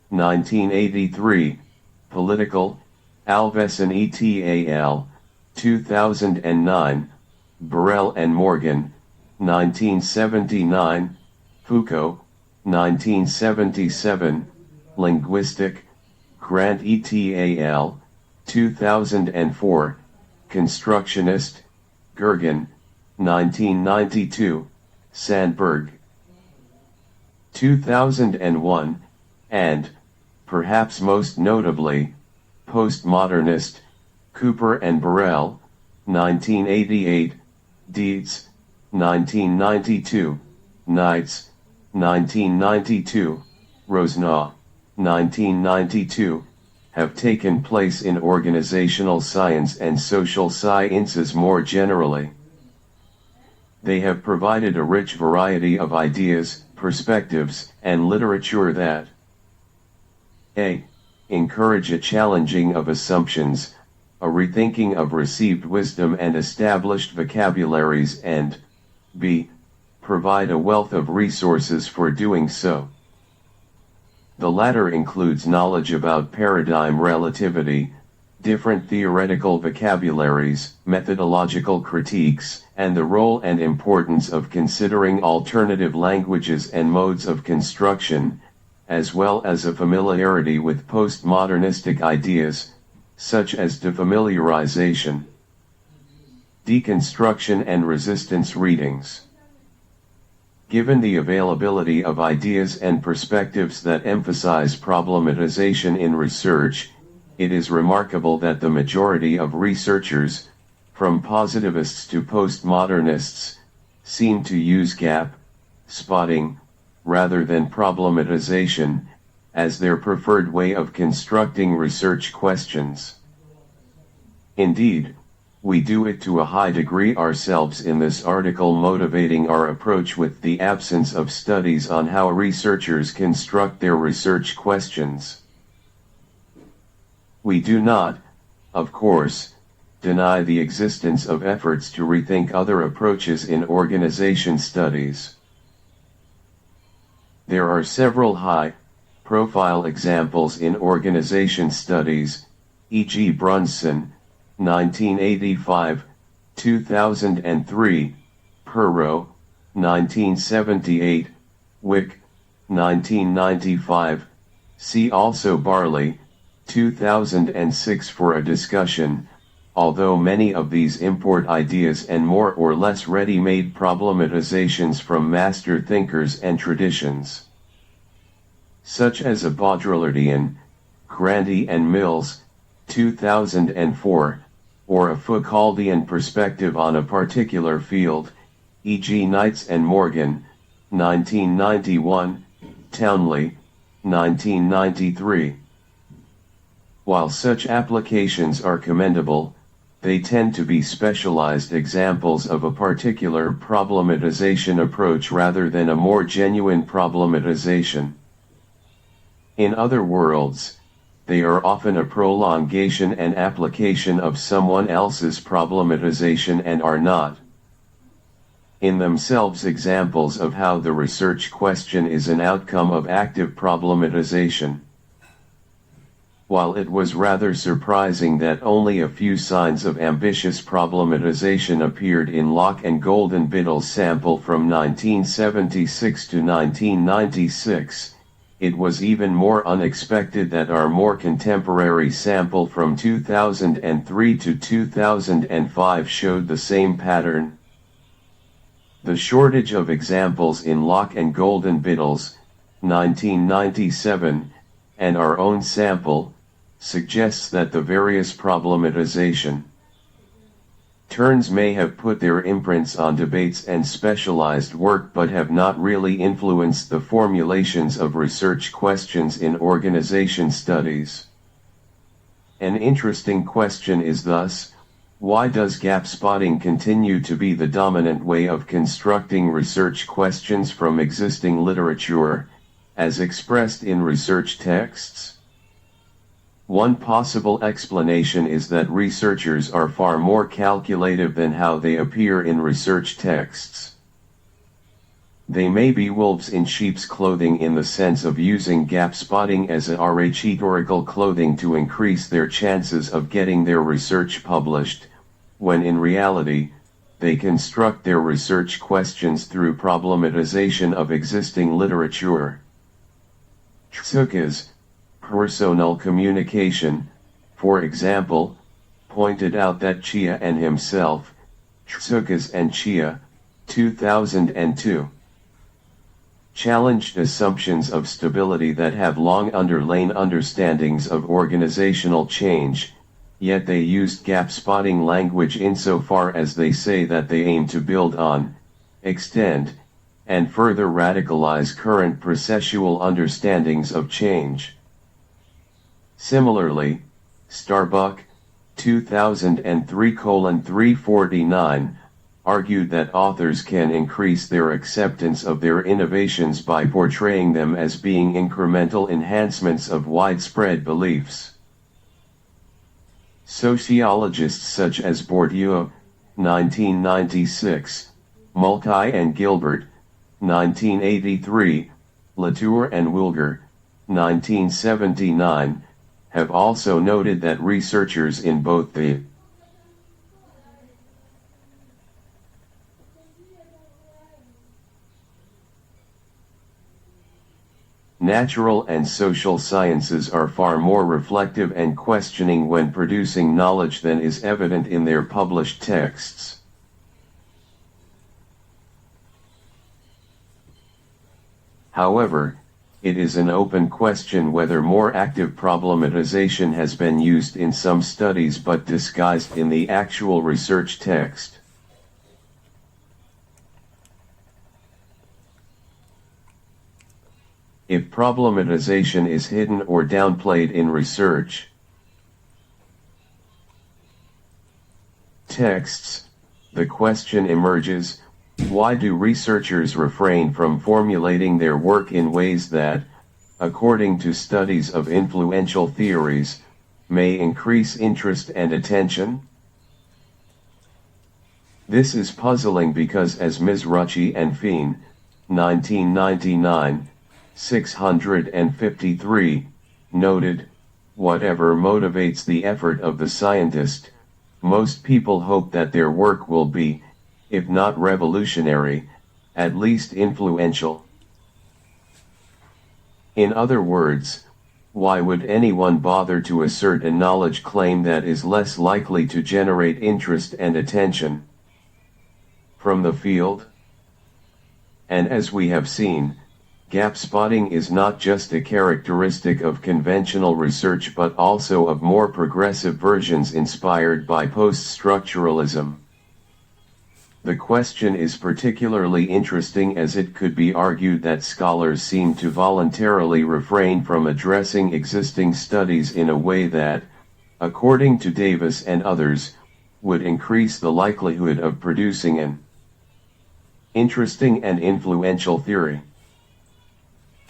1983, political, Alvesen et al., 2009, Burrell and Morgan, 1979, Foucault, 1977, linguistic, Grant et al., 2004, constructionist, Gergen, 1992, Sandberg, 2001, and, perhaps most notably, postmodernist, Cooper and Burrell, 1988, Dietz, 1992, Knights, 1992, Rosnaw, 1992, have taken place in organizational science and social sciences more generally. They have provided a rich variety of ideas, perspectives, and literature that a. encourage a challenging of assumptions, a rethinking of received wisdom and established vocabularies, and b. provide a wealth of resources for doing so. The latter includes knowledge about paradigm relativity, different theoretical vocabularies, methodological critiques, and the role and importance of considering alternative languages and modes of construction, as well as a familiarity with postmodernistic ideas, such as defamiliarization, deconstruction and resistance readings. Given the availability of ideas and perspectives that emphasize problematization in research, it is remarkable that the majority of researchers, from positivists to postmodernists, seem to use gap spotting, rather than problematization, as their preferred way of constructing research questions. Indeed, we do it to a high degree ourselves in this article, motivating our approach with the absence of studies on how researchers construct their research questions. We do not, of course, deny the existence of efforts to rethink other approaches in organization studies. There are several high-profile examples in organization studies, e.g. Brunson, 1985, 2003, Perrow, 1978, Wick, 1995, see also Barley, 2006 for a discussion, although many of these import ideas and more or less ready-made problematizations from master thinkers and traditions, such as a Baudrillardian, Grandy and Mills, 2004, or a Foucauldian perspective on a particular field, e.g. Knights and Morgan, 1991, Townley, 1993. While such applications are commendable, they tend to be specialized examples of a particular problematization approach rather than a more genuine problematization. In other words, they are often a prolongation and application of someone else's problematization and are not, in themselves, examples of how the research question is an outcome of active problematization. While it was rather surprising that only a few signs of ambitious problematization appeared in Locke and Golden-Biddle's sample from 1976 to 1996, it was even more unexpected that our more contemporary sample from 2003 to 2005 showed the same pattern. The shortage of examples in Locke and Golden-Biddle's, 1997, and our own sample, suggests that the various problematization turns may have put their imprints on debates and specialized work but have not really influenced the formulations of research questions in organization studies. An interesting question is thus, why does gap spotting continue to be the dominant way of constructing research questions from existing literature, as expressed in research texts? One possible explanation is that researchers are far more calculative than how they appear in research texts. They may be wolves in sheep's clothing in the sense of using gap spotting as a rhetorical clothing to increase their chances of getting their research published, when in reality, they construct their research questions through problematization of existing literature. Tsuka's personal communication, for example, pointed out that Chia and himself, Tsukas and Chia, 2002, challenged assumptions of stability that have long underlain understandings of organizational change, yet they used gap-spotting language insofar as they say that they aim to build on, extend, and further radicalize current processual understandings of change. Similarly, Starbuck, 2003:349, argued that authors can increase their acceptance of their innovations by portraying them as being incremental enhancements of widespread beliefs. Sociologists such as Bourdieu, 1996, Mulcahy and Gilbert, 1983, Latour and Wilger, 1979, have also noted that researchers in both the natural and social sciences are far more reflective and questioning when producing knowledge than is evident in their published texts. However, it is an open question whether more active problematization has been used in some studies but disguised in the actual research text. If problematization is hidden or downplayed in research texts, the question emerges, why do researchers refrain from formulating their work in ways that, according to studies of influential theories, may increase interest and attention? This is puzzling because, as Ms. Rucci and Fien, 1999, 653, noted, whatever motivates the effort of the scientist, most people hope that their work will be, if not revolutionary, at least influential. In other words, why would anyone bother to assert a knowledge claim that is less likely to generate interest and attention from the field? And as we have seen, gap spotting is not just a characteristic of conventional research but also of more progressive versions inspired by post-structuralism. The question is particularly interesting as it could be argued that scholars seem to voluntarily refrain from addressing existing studies in a way that, according to Davis and others, would increase the likelihood of producing an interesting and influential theory.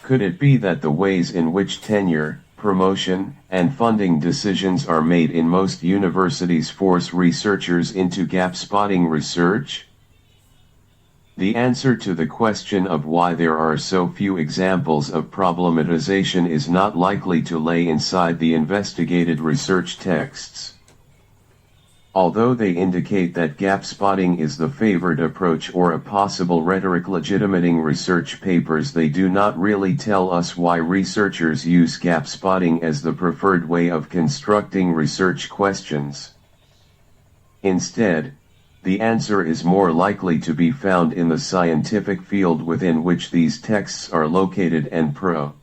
Could it be that the ways in which tenure, promotion, and funding decisions are made in most universities force researchers into gap-spotting research? The answer to the question of why there are so few examples of problematization is not likely to lay inside the investigated research texts. Although they indicate that gap spotting is the favored approach or a possible rhetoric legitimating research papers, they do not really tell us why researchers use gap spotting as the preferred way of constructing research questions. Instead, the answer is more likely to be found in the scientific field within which these texts are located and produced.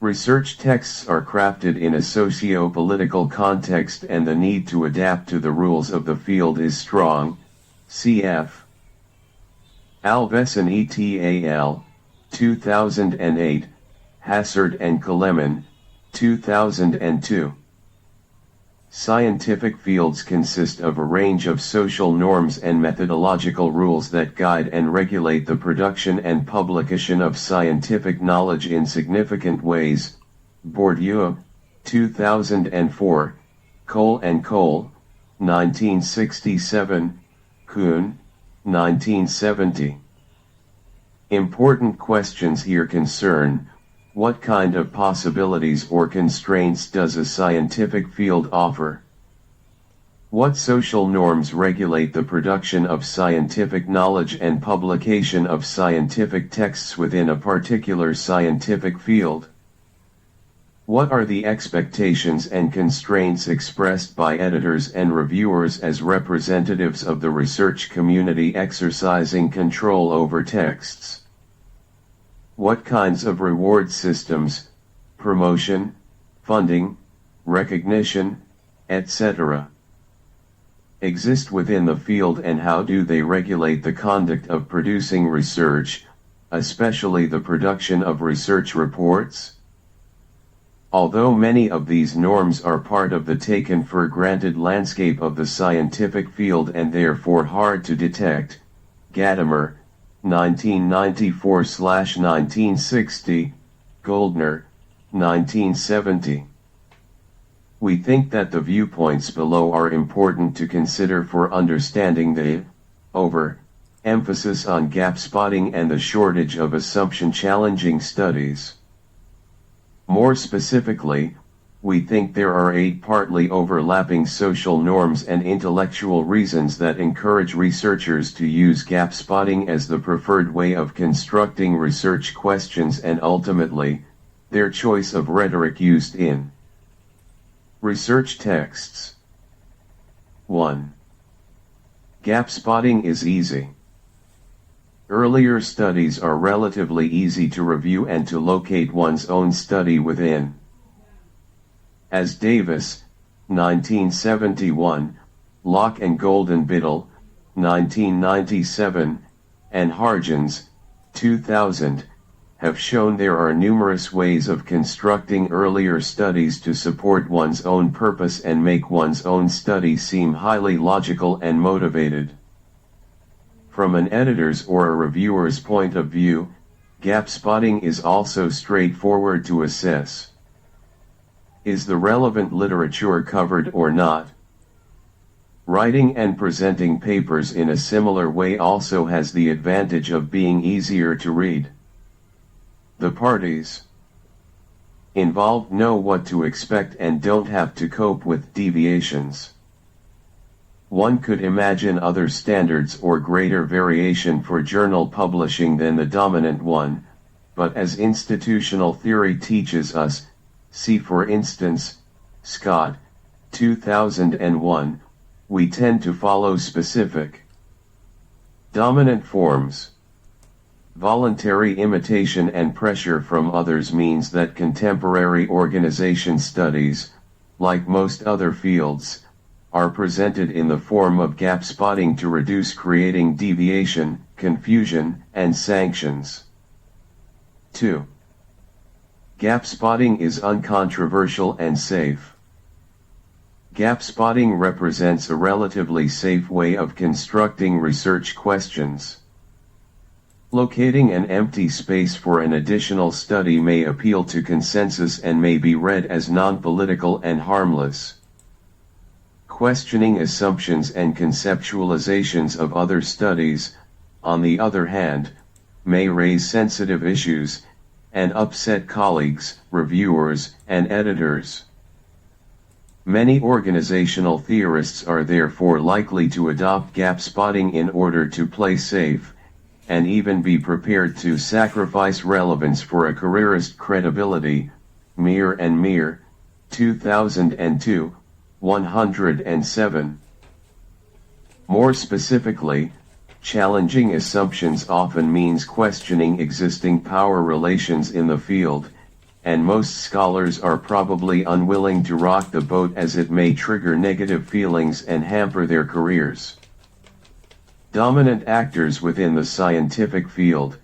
Research texts are crafted in a socio-political context and the need to adapt to the rules of the field is strong. Cf. Alves and et al., 2008, Hassard and Kelemen, 2002. Scientific fields consist of a range of social norms and methodological rules that guide and regulate the production and publication of scientific knowledge in significant ways. Bourdieu, 2004, Cole and Cole, 1967, Kuhn, 1970. Important questions here concern: what kind of possibilities or constraints does a scientific field offer? What social norms regulate the production of scientific knowledge and publication of scientific texts within a particular scientific field? What are the expectations and constraints expressed by editors and reviewers as representatives of the research community exercising control over texts? What kinds of reward systems, promotion, funding, recognition, etc., exist within the field and how do they regulate the conduct of producing research, especially the production of research reports? Although many of these norms are part of the taken-for-granted landscape of the scientific field and therefore hard to detect, Gadamer, 1994/1960, Goldner, 1970. We think that the viewpoints below are important to consider for understanding the emphasis on gap spotting and the shortage of assumption-challenging studies. More specifically, we think there are 8 partly overlapping social norms and intellectual reasons that encourage researchers to use gap spotting as the preferred way of constructing research questions and ultimately, their choice of rhetoric used in research texts. 1. Gap spotting is easy. Earlier studies are relatively easy to review and to locate one's own study within. As Davis, 1971, Locke and Goldenbittle, 1997, and Hargens, 2000, have shown there are numerous ways of constructing earlier studies to support one's own purpose and make one's own study seem highly logical and motivated. From an editor's or a reviewer's point of view, gap spotting is also straightforward to assess. Is the relevant literature covered or not? Writing and presenting papers in a similar way also has the advantage of being easier to read. The parties involved know what to expect and don't have to cope with deviations. One could imagine other standards or greater variation for journal publishing than the dominant one, but as institutional theory teaches us, see for instance, Scott, 2001, we tend to follow specific dominant forms. Voluntary imitation and pressure from others means that contemporary organization studies, like most other fields, are presented in the form of gap spotting to reduce creating deviation, confusion, and sanctions. 2. Gap spotting is uncontroversial and safe. Gap spotting represents a relatively safe way of constructing research questions. Locating an empty space for an additional study may appeal to consensus and may be read as non-political and harmless. Questioning assumptions and conceptualizations of other studies, on the other hand, may raise sensitive issues, and upset colleagues, reviewers, and editors. Many organizational theorists are therefore likely to adopt gap spotting in order to play safe, and even be prepared to sacrifice relevance for a careerist credibility. Meir and Meir, 2002, 107. More specifically, challenging assumptions often means questioning existing power relations in the field, and most scholars are probably unwilling to rock the boat as it may trigger negative feelings and hamper their careers. Dominant actors within the scientific field,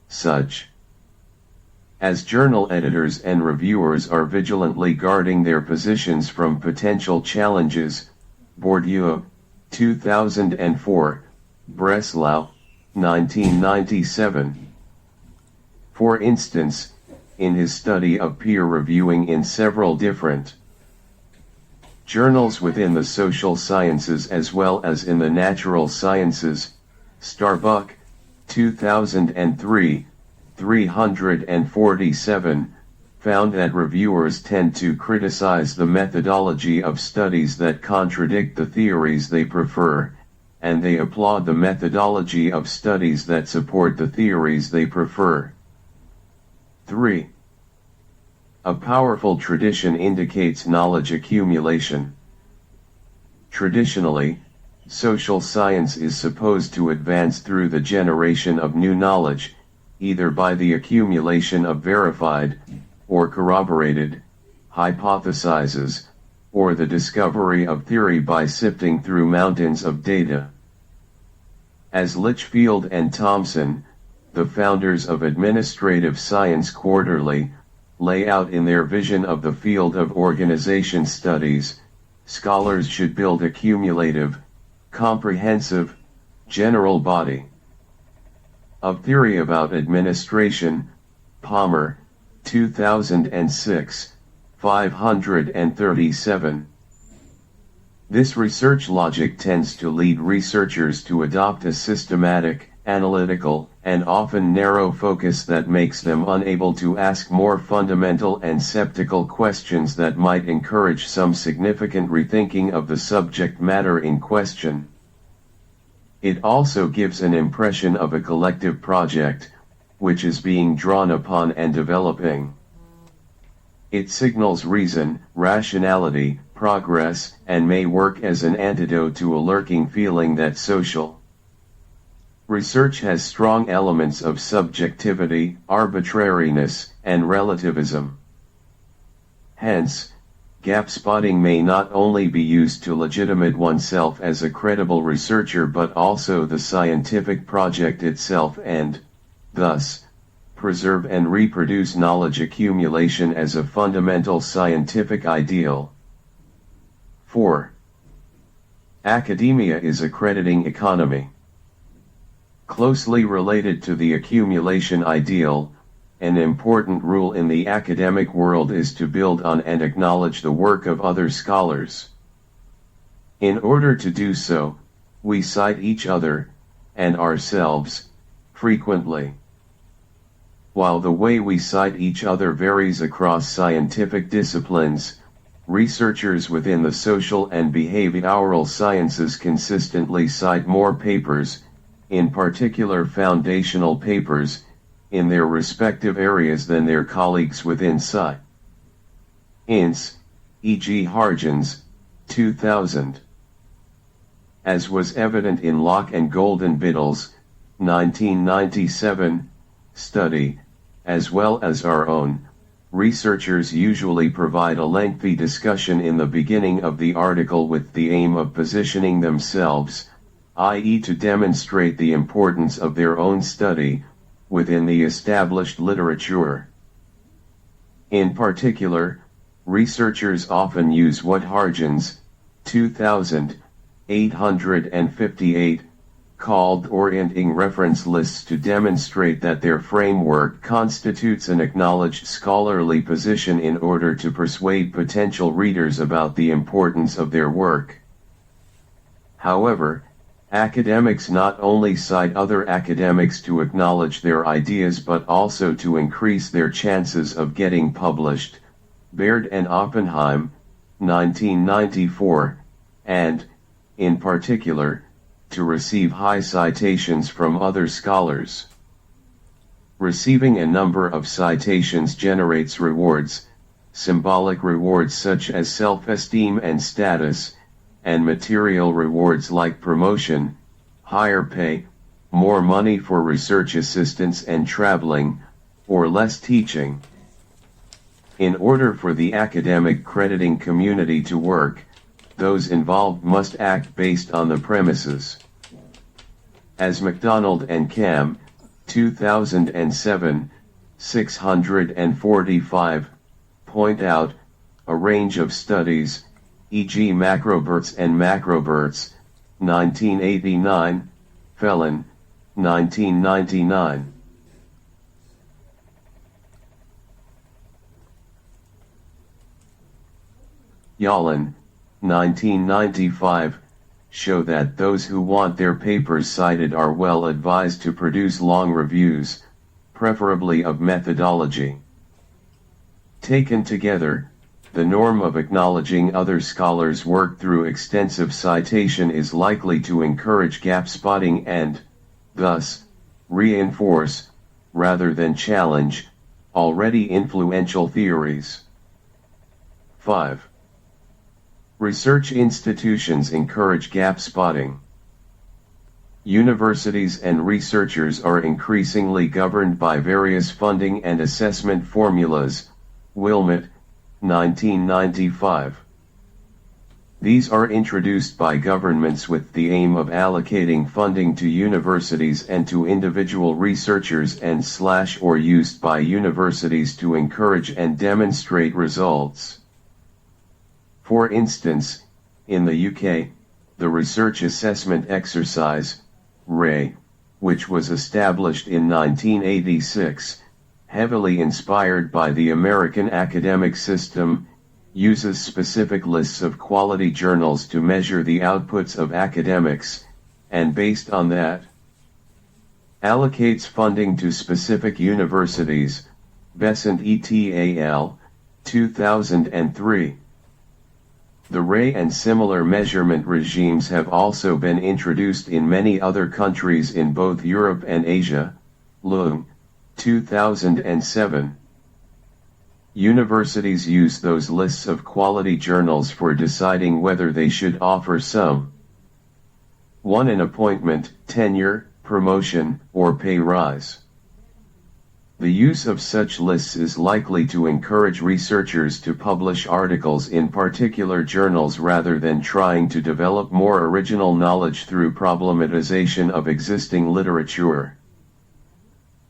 such as journal editors and reviewers, are vigilantly guarding their positions from potential challenges. Bourdieu, 2004, Breslau, 1997. For instance, in his study of peer reviewing in several different journals within the social sciences as well as in the natural sciences, Starbuck, 2003, 347, found that reviewers tend to criticize the methodology of studies that contradict the theories they prefer, and they applaud the methodology of studies that support the theories they prefer. 3. A powerful tradition indicates knowledge accumulation. Traditionally, social science is supposed to advance through the generation of new knowledge, either by the accumulation of verified, or corroborated, hypothesizes, or the discovery of theory by sifting through mountains of data. As Litchfield and Thompson, the founders of Administrative Science Quarterly, lay out in their vision of the field of organization studies, scholars should build a cumulative, comprehensive, general body of theory about administration. Palmer, 2006, 537. This research logic tends to lead researchers to adopt a systematic, analytical, and often narrow focus that makes them unable to ask more fundamental and skeptical questions that might encourage some significant rethinking of the subject matter in question. It also gives an impression of a collective project, which is being drawn upon and developing. It signals reason, rationality, progress, and may work as an antidote to a lurking feeling that social research has strong elements of subjectivity, arbitrariness, and relativism. Hence, gap spotting may not only be used to legitimate oneself as a credible researcher but also the scientific project itself and, thus, preserve and reproduce knowledge accumulation as a fundamental scientific ideal. 4. Academia is a crediting economy. Closely related to the accumulation ideal, an important rule in the academic world is to build on and acknowledge the work of other scholars. In order to do so, we cite each other, and ourselves, frequently. While the way we cite each other varies across scientific disciplines, researchers within the social and behavioral sciences consistently cite more papers, in particular foundational papers, in their respective areas than their colleagues within sci. Inc., e.g. Hargens, 2000. As was evident in Locke and Golden-Biddle's 1997 study, as well as our own, researchers usually provide a lengthy discussion in the beginning of the article with the aim of positioning themselves, i.e. to demonstrate the importance of their own study, within the established literature. In particular, researchers often use what Hargens, 2858, called orienting reference lists to demonstrate that their framework constitutes an acknowledged scholarly position in order to persuade potential readers about the importance of their work. However, academics not only cite other academics to acknowledge their ideas but also to increase their chances of getting published. Baird and Oppenheim, 1994, and, in particular, to receive high citations from other scholars. Receiving a number of citations generates rewards, symbolic rewards such as self-esteem and status, and material rewards like promotion, higher pay, more money for research assistance and traveling, or less teaching. In order for the academic crediting community to work, those involved must act based on the premises. As MacDonald and Cam, 2007, 645, point out, a range of studies, e.g. Macroberts and Macroberts, 1989, Felon, 1999. Yalin, 1995, show that those who want their papers cited are well advised to produce long reviews, preferably of methodology. Taken together, the norm of acknowledging other scholars' work through extensive citation is likely to encourage gap spotting and, thus, reinforce, rather than challenge, already influential theories. 5. Research institutions encourage gap spotting. Universities and researchers are increasingly governed by various funding and assessment formulas, Wilmot, 1995. These are introduced by governments with the aim of allocating funding to universities and to individual researchers and/or used by universities to encourage and demonstrate results. For instance, in the UK, the Research Assessment Exercise, RAE, which was established in 1986, heavily inspired by the American academic system, uses specific lists of quality journals to measure the outputs of academics, and based on that, allocates funding to specific universities. Besant et al., 2003. The RAE and similar measurement regimes have also been introduced in many other countries in both Europe and Asia. Leung, 2007. Universities use those lists of quality journals for deciding whether they should offer some 1. An appointment, tenure, promotion, or pay rise. The use of such lists is likely to encourage researchers to publish articles in particular journals rather than trying to develop more original knowledge through problematization of existing literature.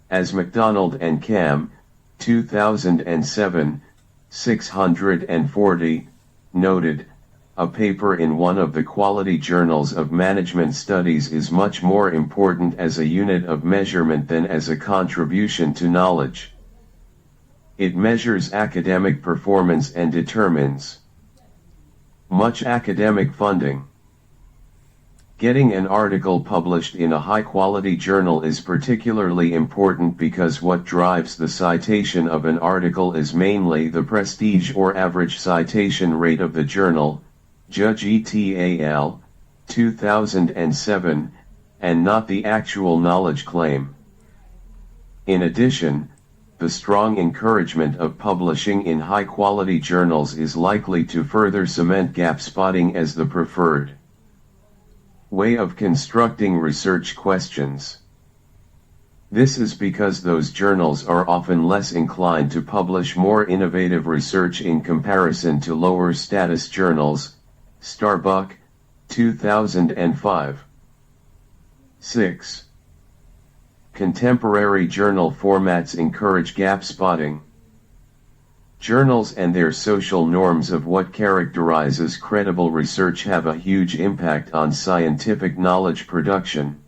As MacDonald and Cam, 2007, 640, noted, a paper in one of the quality journals of management studies is much more important as a unit of measurement than as a contribution to knowledge. It measures academic performance and determines much academic funding. Getting an article published in a high-quality journal is particularly important because what drives the citation of an article is mainly the prestige or average citation rate of the journal, Judge et al., 2007, and not the actual knowledge claim. In addition, the strong encouragement of publishing in high-quality journals is likely to further cement gap spotting as the preferred way of constructing research questions. This is because those journals are often less inclined to publish more innovative research in comparison to lower status journals. Starbuck, 2005. 6. Contemporary journal formats encourage gap spotting. Journals and their social norms of what characterizes credible research have a huge impact on scientific knowledge production.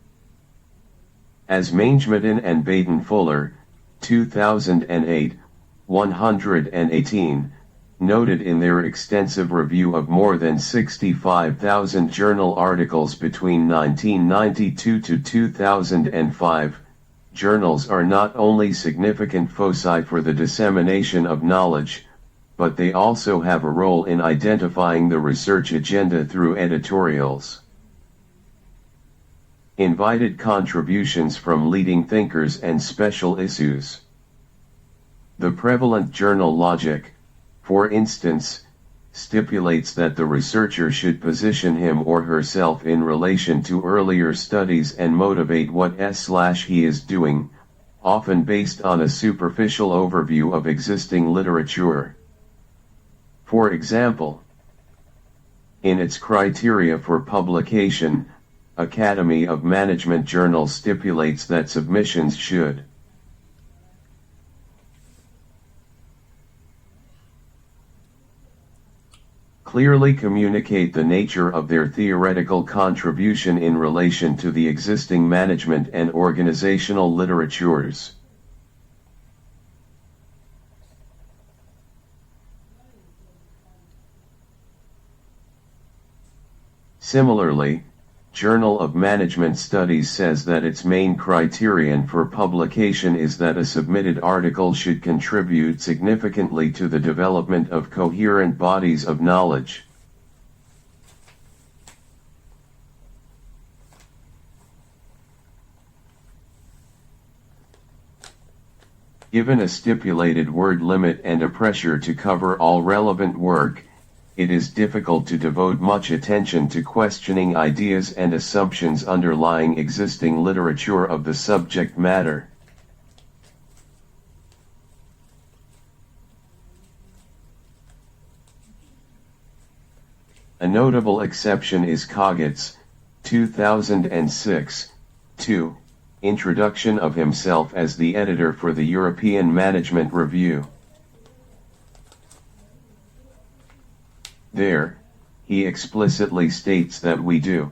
As Maingemadden and Baden-Fuller, 2008, 118, noted in their extensive review of more than 65,000 journal articles between 1992 to 2005, journals are not only significant foci for the dissemination of knowledge, but they also have a role in identifying the research agenda through editorials. Invited contributions from leading thinkers and special issues. The prevalent journal logic, for instance, stipulates that the researcher should position him or herself in relation to earlier studies and motivate what he is doing, often based on a superficial overview of existing literature. For example, in its criteria for publication, Academy of Management Journal stipulates that submissions should clearly communicate the nature of their theoretical contribution in relation to the existing management and organizational literatures. Similarly, Journal of Management Studies says that its main criterion for publication is that a submitted article should contribute significantly to the development of coherent bodies of knowledge. Given a stipulated word limit and a pressure to cover all relevant work, it is difficult to devote much attention to questioning ideas and assumptions underlying existing literature of the subject matter. A notable exception is Coggett's 2006, 2, introduction of himself as the editor for the European Management Review. There, he explicitly states that we do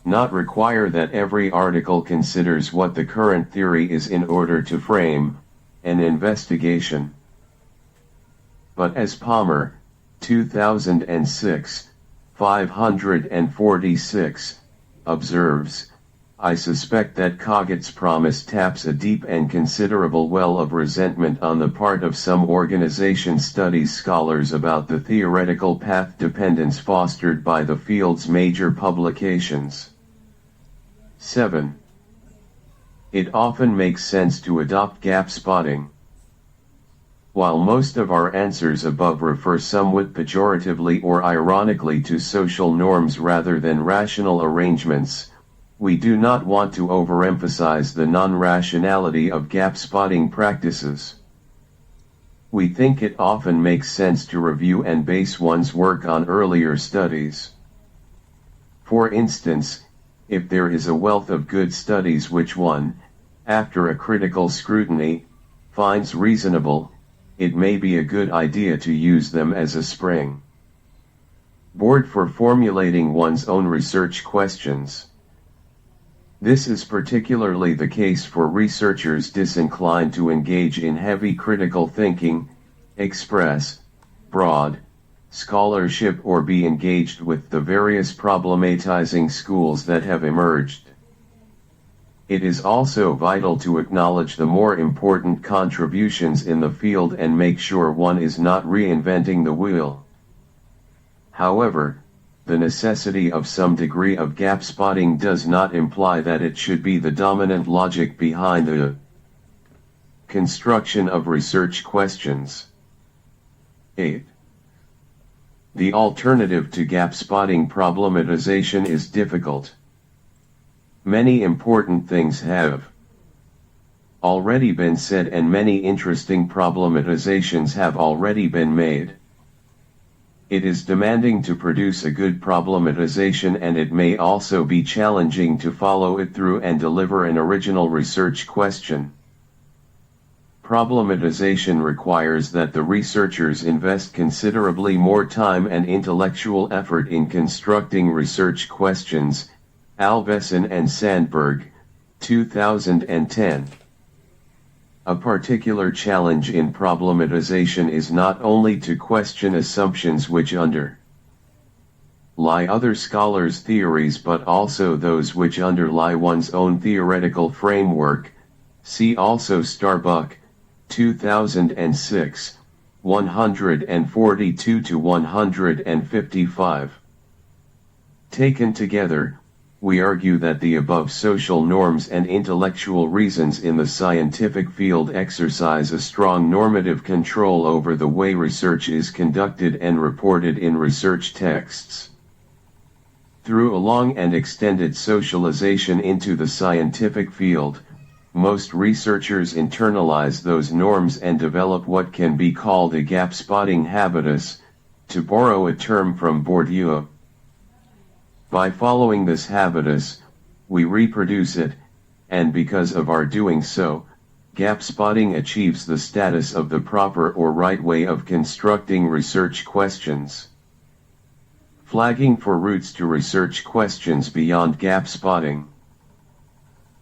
not require that every article considers what the current theory is in order to frame an investigation. But as Palmer, 2006, 546, observes, I suspect that Coggett's promise taps a deep and considerable well of resentment on the part of some organization studies scholars about the theoretical path dependence fostered by the field's major publications. 7. It often makes sense to adopt gap spotting. While most of our answers above refer somewhat pejoratively or ironically to social norms rather than rational arrangements, we do not want to overemphasize the non-rationality of gap spotting practices. We think it often makes sense to review and base one's work on earlier studies. For instance, if there is a wealth of good studies which one, after a critical scrutiny, finds reasonable, it may be a good idea to use them as a spring board for formulating one's own research questions. This is particularly the case for researchers disinclined to engage in heavy critical thinking, express broad scholarship or be engaged with the various problematizing schools that have emerged. It is also vital to acknowledge the more important contributions in the field and make sure one is not reinventing the wheel. However, the necessity of some degree of gap spotting does not imply that it should be the dominant logic behind the construction of research questions. 8. The alternative to gap spotting problematization is difficult. Many important things have already been said and many interesting problematizations have already been made. It is demanding to produce a good problematization and it may also be challenging to follow it through and deliver an original research question. Problematization requires that the researchers invest considerably more time and intellectual effort in constructing research questions. Alvesen and Sandberg, 2010. A particular challenge in problematization is not only to question assumptions which underlie other scholars' theories but also those which underlie one's own theoretical framework. See also Starbuck, 2006, 142 to 155. Taken together, we argue that the above social norms and intellectual reasons in the scientific field exercise a strong normative control over the way research is conducted and reported in research texts. Through a long and extended socialization into the scientific field, most researchers internalize those norms and develop what can be called a gap-spotting habitus, to borrow a term from Bourdieu. By following this habitus, we reproduce it, and because of our doing so, gap spotting achieves the status of the proper or right way of constructing research questions. Flagging for routes to research questions beyond gap spotting.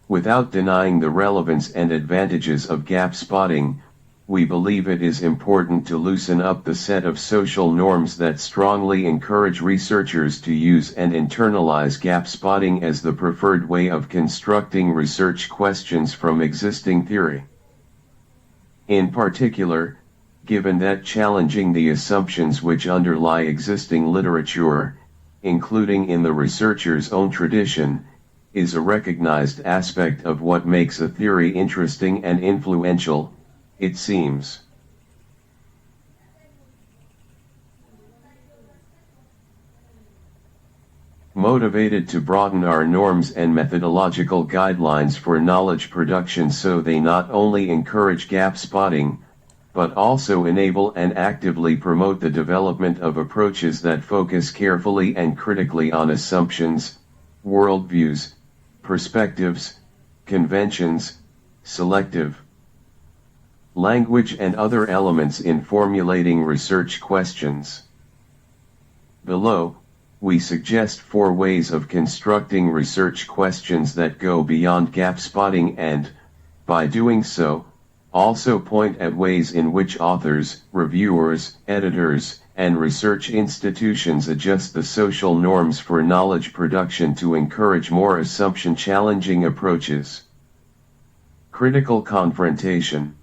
Without denying the relevance and advantages of gap spotting, we believe it is important to loosen up the set of social norms that strongly encourage researchers to use and internalize gap spotting as the preferred way of constructing research questions from existing theory. In particular, given that challenging the assumptions which underlie existing literature, including in the researcher's own tradition, is a recognized aspect of what makes a theory interesting and influential, it seems. Motivated to broaden our norms and methodological guidelines for knowledge production so they not only encourage gap spotting, but also enable and actively promote the development of approaches that focus carefully and critically on assumptions, worldviews, perspectives, conventions, selective language and other elements in formulating research questions. Below, we suggest 4 ways of constructing research questions that go beyond gap spotting and, by doing so, also point at ways in which authors, reviewers, editors, and research institutions adjust the social norms for knowledge production to encourage more assumption-challenging approaches. Critical confrontation.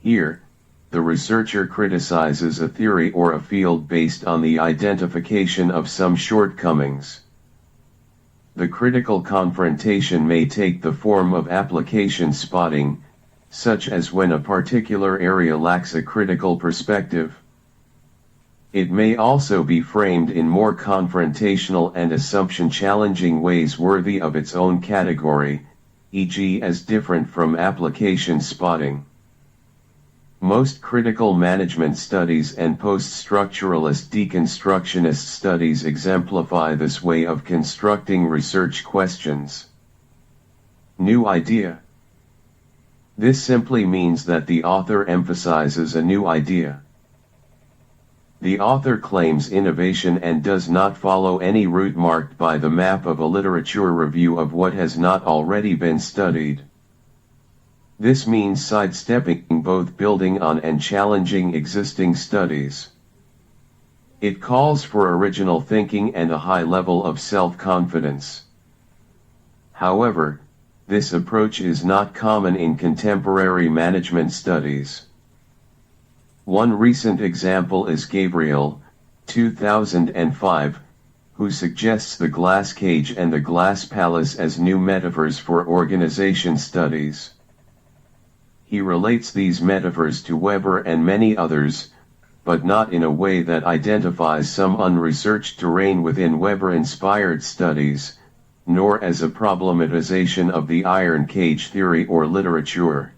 Here, the researcher criticizes a theory or a field based on the identification of some shortcomings. The critical confrontation may take the form of application spotting, such as when a particular area lacks a critical perspective. It may also be framed in more confrontational and assumption-challenging ways worthy of its own category, e.g. as different from application spotting. Most critical management studies and post-structuralist deconstructionist studies exemplify this way of constructing research questions. New idea. This simply means that the author emphasizes a new idea. The author claims innovation and does not follow any route marked by the map of a literature review of what has not already been studied. This means sidestepping both building on and challenging existing studies. It calls for original thinking and a high level of self-confidence. However, this approach is not common in contemporary management studies. One recent example is Gabriel, 2005, who suggests the glass cage and the glass palace as new metaphors for organization studies. He relates these metaphors to Weber and many others, but not in a way that identifies some unresearched terrain within Weber-inspired studies, nor as a problematization of the iron cage theory or literature.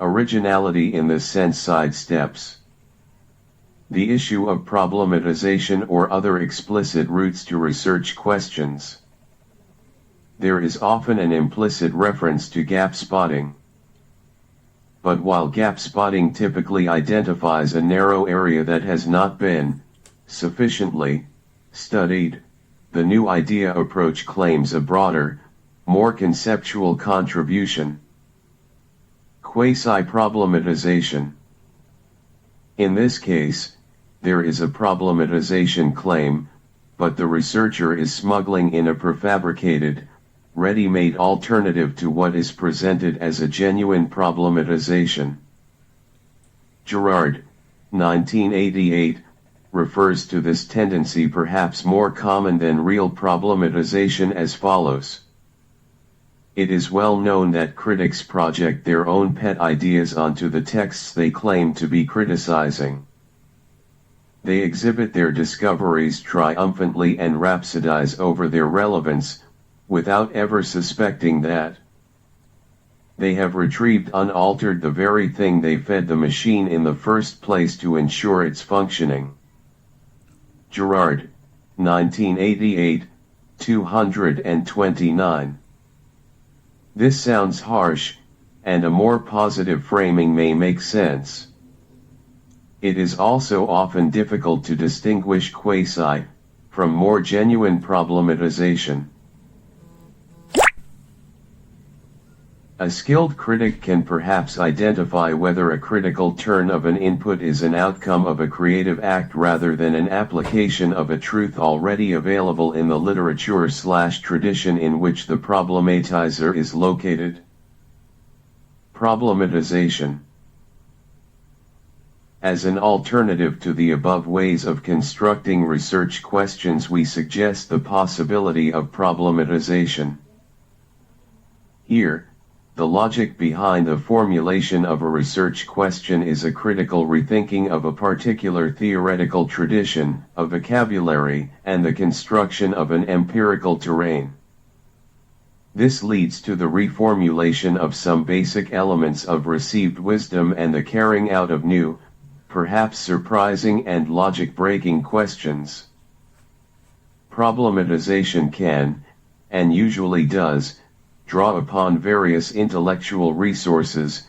Originality in this sense sidesteps the issue of problematization or other explicit routes to research questions. There is often an implicit reference to gap spotting. But while gap spotting typically identifies a narrow area that has not been sufficiently studied, the new idea approach claims a broader, more conceptual contribution. Quasi-problematization. In this case, there is a problematization claim, but the researcher is smuggling in a prefabricated, ready-made alternative to what is presented as a genuine problematization. Girard, 1988, refers to this tendency, perhaps more common than real problematization, as follows. It is well known that critics project their own pet ideas onto the texts they claim to be criticizing. They exhibit their discoveries triumphantly and rhapsodize over their relevance, without ever suspecting that they have retrieved unaltered the very thing they fed the machine in the first place to ensure its functioning. Girard, 1988, 229. This sounds harsh, and a more positive framing may make sense. It is also often difficult to distinguish quasi from more genuine problematization. A skilled critic can perhaps identify whether a critical turn of an input is an outcome of a creative act rather than an application of a truth already available in the literature/tradition in which the problematizer is located. Problematization. As an alternative to the above ways of constructing research questions, we suggest the possibility of problematization. Here, the logic behind the formulation of a research question is a critical rethinking of a particular theoretical tradition, a vocabulary, and the construction of an empirical terrain. This leads to the reformulation of some basic elements of received wisdom and the carrying out of new, perhaps surprising and logic-breaking questions. Problematization can, and usually does, draw upon various intellectual resources,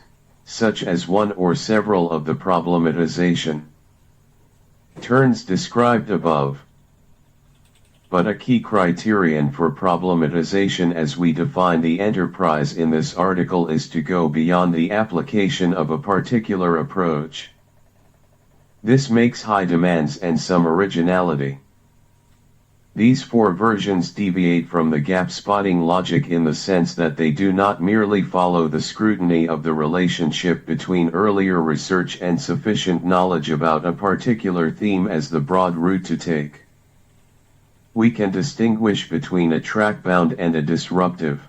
such as one or several of the problematization turns described above. But a key criterion for problematization as we define the enterprise in this article is to go beyond the application of a particular approach. This makes high demands and some originality. These four versions deviate from the gap-spotting logic in the sense that they do not merely follow the scrutiny of the relationship between earlier research and sufficient knowledge about a particular theme as the broad route to take. We can distinguish between a track-bound and a disruptive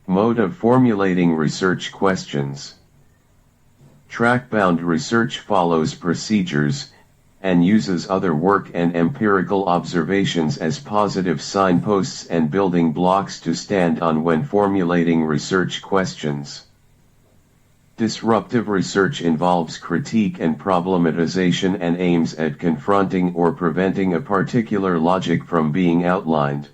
mode of formulating research questions. Track-bound research follows procedures, and uses other work and empirical observations as positive signposts and building blocks to stand on when formulating research questions. Disruptive research involves critique and problematization and aims at confronting or preventing a particular logic from being outlined.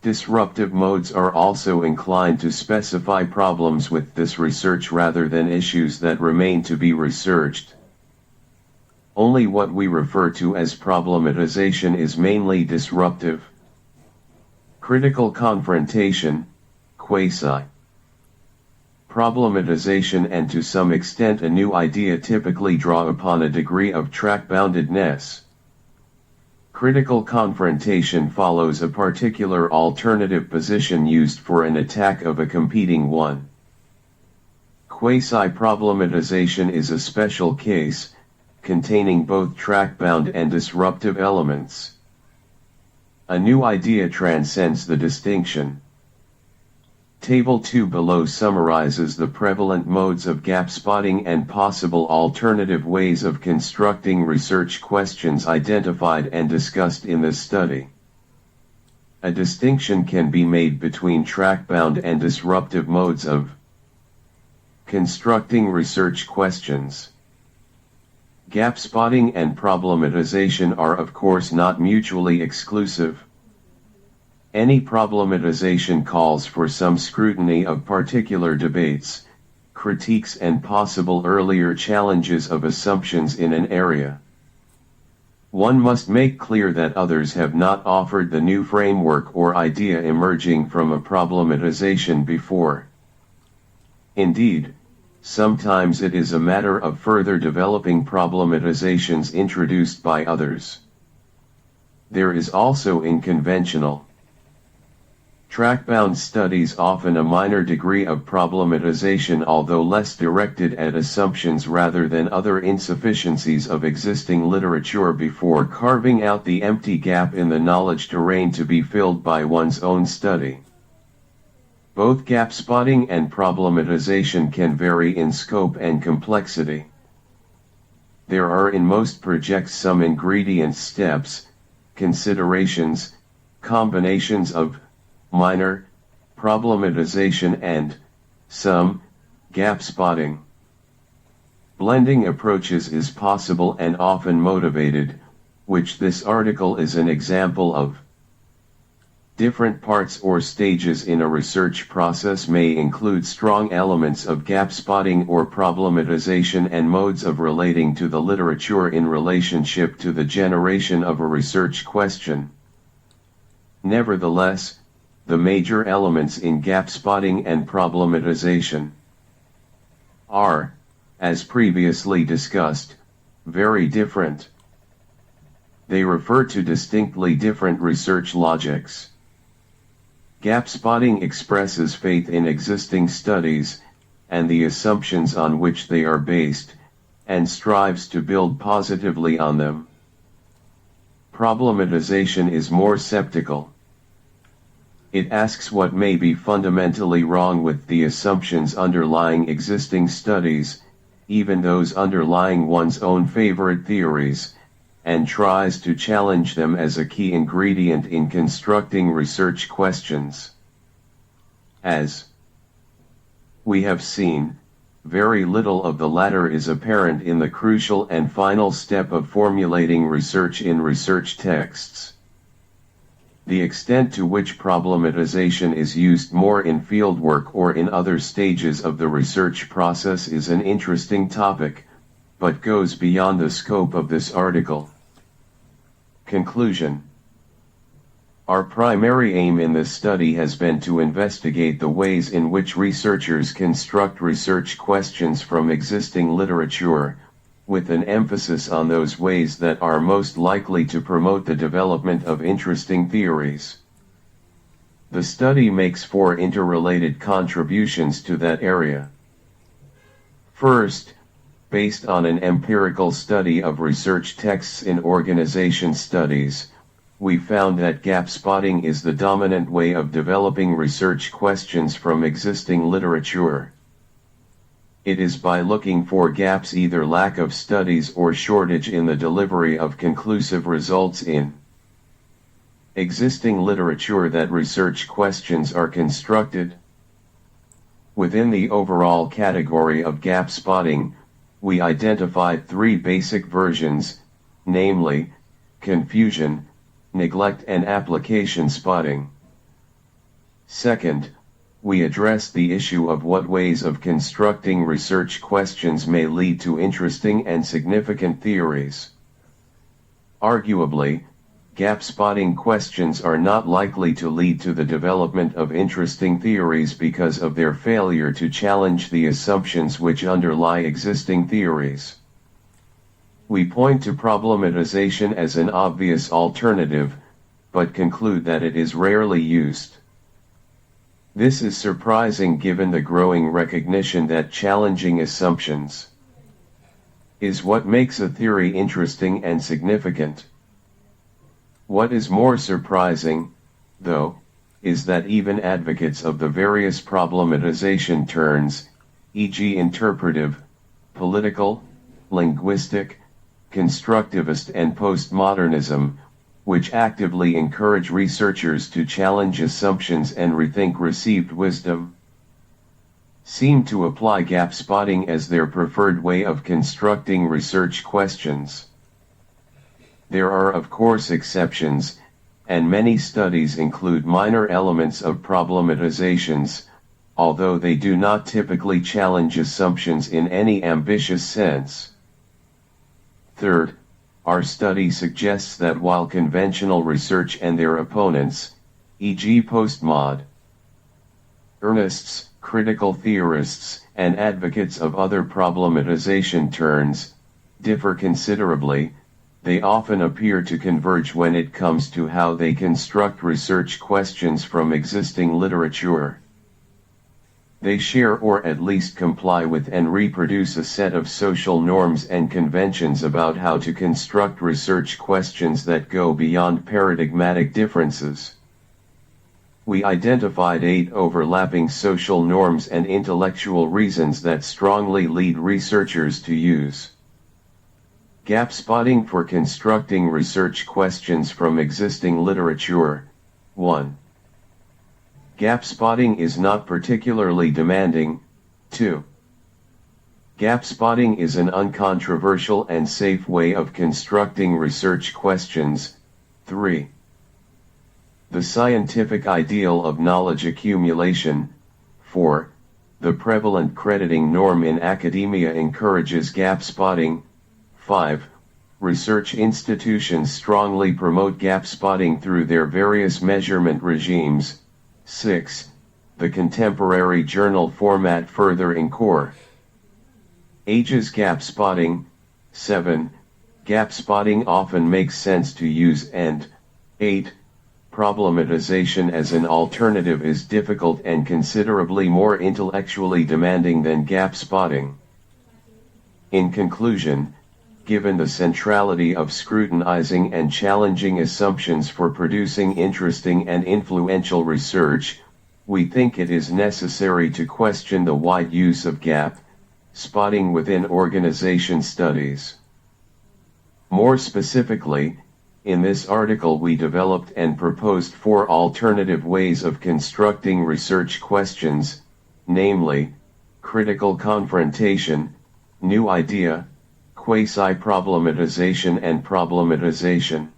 Disruptive modes are also inclined to specify problems with this research rather than issues that remain to be researched. Only what we refer to as problematization is mainly disruptive. Critical confrontation, quasi problematization and to some extent a new idea typically draw upon a degree of track-boundedness. Critical confrontation follows a particular alternative position used for an attack of a competing one. Quasi-problematization is a special case, containing both track-bound and disruptive elements. A new idea transcends the distinction. Table 2 below summarizes the prevalent modes of gap spotting and possible alternative ways of constructing research questions identified and discussed in this study. A distinction can be made between track-bound and disruptive modes of constructing research questions. Gap spotting and problematization are of course not mutually exclusive. Any problematization calls for some scrutiny of particular debates, critiques and possible earlier challenges of assumptions in an area. One must make clear that others have not offered the new framework or idea emerging from a problematization before. Indeed, sometimes it is a matter of further developing problematizations introduced by others. There is also unconventional track-bound studies, often a minor degree of problematization although less directed at assumptions rather than other insufficiencies of existing literature before carving out the empty gap in the knowledge terrain to be filled by one's own study. Both gap spotting and problematization can vary in scope and complexity. There are in most projects some ingredient steps, considerations, combinations of minor problematization and some gap spotting. Blending approaches is possible and often motivated, which this article is an example of. Different parts or stages in a research process may include strong elements of gap spotting or problematization and modes of relating to the literature in relationship to the generation of a research question. Nevertheless, the major elements in gap spotting and problematization are, as previously discussed, very different. They refer to distinctly different research logics. Gap spotting expresses faith in existing studies, and the assumptions on which they are based, and strives to build positively on them. Problematization is more skeptical. It asks what may be fundamentally wrong with the assumptions underlying existing studies, even those underlying one's own favorite theories, and tries to challenge them as a key ingredient in constructing research questions. As we have seen, very little of the latter is apparent in the crucial and final step of formulating research in research texts. The extent to which problematization is used more in fieldwork or in other stages of the research process is an interesting topic, but goes beyond the scope of this article. Conclusion. Our primary aim in this study has been to investigate the ways in which researchers construct research questions from existing literature, with an emphasis on those ways that are most likely to promote the development of interesting theories. The study makes 4 interrelated contributions to that area. First, based on an empirical study of research texts in organization studies, we found that gap spotting is the dominant way of developing research questions from existing literature. It is by looking for gaps, either lack of studies or shortage in the delivery of conclusive results in existing literature, that research questions are constructed. Within the overall category of gap spotting, we identified 3 basic versions, namely, confusion, neglect and application spotting. Second, we addressed the issue of what ways of constructing research questions may lead to interesting and significant theories. Arguably, gap spotting questions are not likely to lead to the development of interesting theories because of their failure to challenge the assumptions which underlie existing theories. We point to problematization as an obvious alternative, but conclude that it is rarely used. This is surprising given the growing recognition that challenging assumptions is what makes a theory interesting and significant. What is more surprising, though, is that even advocates of the various problematization turns, e.g. interpretive, political, linguistic, constructivist and postmodernism, which actively encourage researchers to challenge assumptions and rethink received wisdom, seem to apply gap spotting as their preferred way of constructing research questions. There are of course exceptions, and many studies include minor elements of problematizations, although they do not typically challenge assumptions in any ambitious sense. Third, our study suggests that while conventional research and their opponents, e.g. postmodernists, critical theorists, and advocates of other problematization turns, differ considerably, they often appear to converge when it comes to how they construct research questions from existing literature. They share or at least comply with and reproduce a set of social norms and conventions about how to construct research questions that go beyond paradigmatic differences. We identified 8 overlapping social norms and intellectual reasons that strongly lead researchers to use gap spotting for constructing research questions from existing literature. 1. Gap spotting is not particularly demanding. 2. Gap spotting is an uncontroversial and safe way of constructing research questions. 3. The scientific ideal of knowledge accumulation. 4. The prevalent crediting norm in academia encourages gap spotting. 5. Research institutions strongly promote gap spotting through their various measurement regimes. 6. The contemporary journal format further encourages gap spotting. 7. Gap spotting often makes sense to use, and 8. Problematization as an alternative is difficult and considerably more intellectually demanding than gap spotting. In conclusion, given the centrality of scrutinizing and challenging assumptions for producing interesting and influential research, we think it is necessary to question the wide use of gap spotting within organization studies. More specifically, In this article we developed and proposed 4 alternative ways of constructing research questions, namely, critical confrontation, new idea, quasi-problematization and problematization.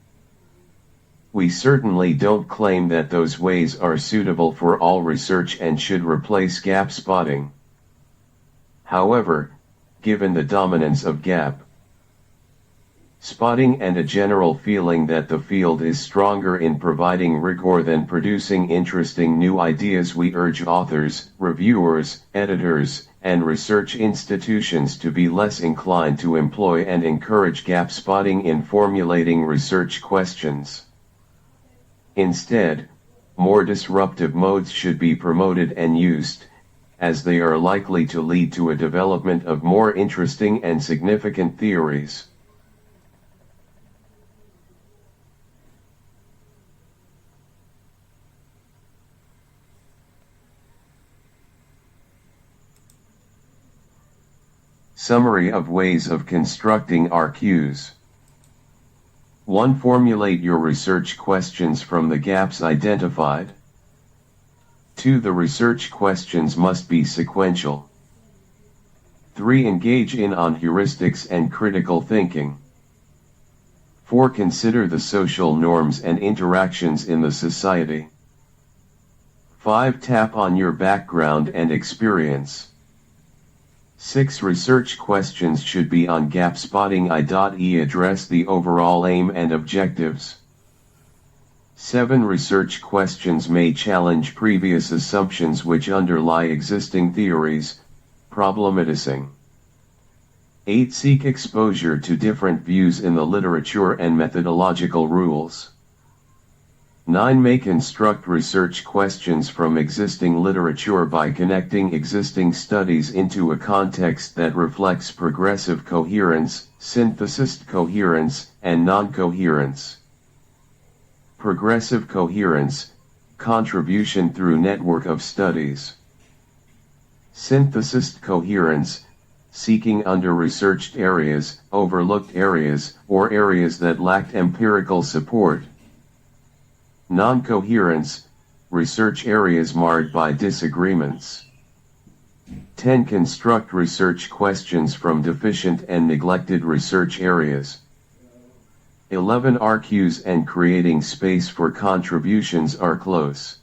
We certainly don't claim that those ways are suitable for all research and should replace gap spotting. However, given the dominance of gap spotting and a general feeling that the field is stronger in providing rigor than producing interesting new ideas, we urge authors, reviewers, editors, and research institutions to be less inclined to employ and encourage gap spotting in formulating research questions. Instead, more disruptive modes should be promoted and used, as they are likely to lead to a development of more interesting and significant theories. Summary of ways of constructing RQs. 1. Formulate your research questions from the gaps identified. 2. The research questions must be sequential. 3. Engage on heuristics and critical thinking. 4. Consider the social norms and interactions in the society. 5. Tap on your background and experience. 6. Research questions should be on gap spotting i.e. address the overall aim and objectives. 7. Research questions may challenge previous assumptions which underlie existing theories, problematizing. 8. Seek exposure to different views in the literature and methodological rules. 9. May construct research questions from existing literature by connecting existing studies into a context that reflects progressive coherence, synthesist coherence, and non-coherence. Progressive coherence, contribution through network of studies. Synthesist coherence, seeking under-researched areas, overlooked areas, or areas that lacked empirical support. Non-coherence, research areas marred by disagreements. 10. Construct research questions from deficient and neglected research areas. 11. RQs and creating space for contributions are close.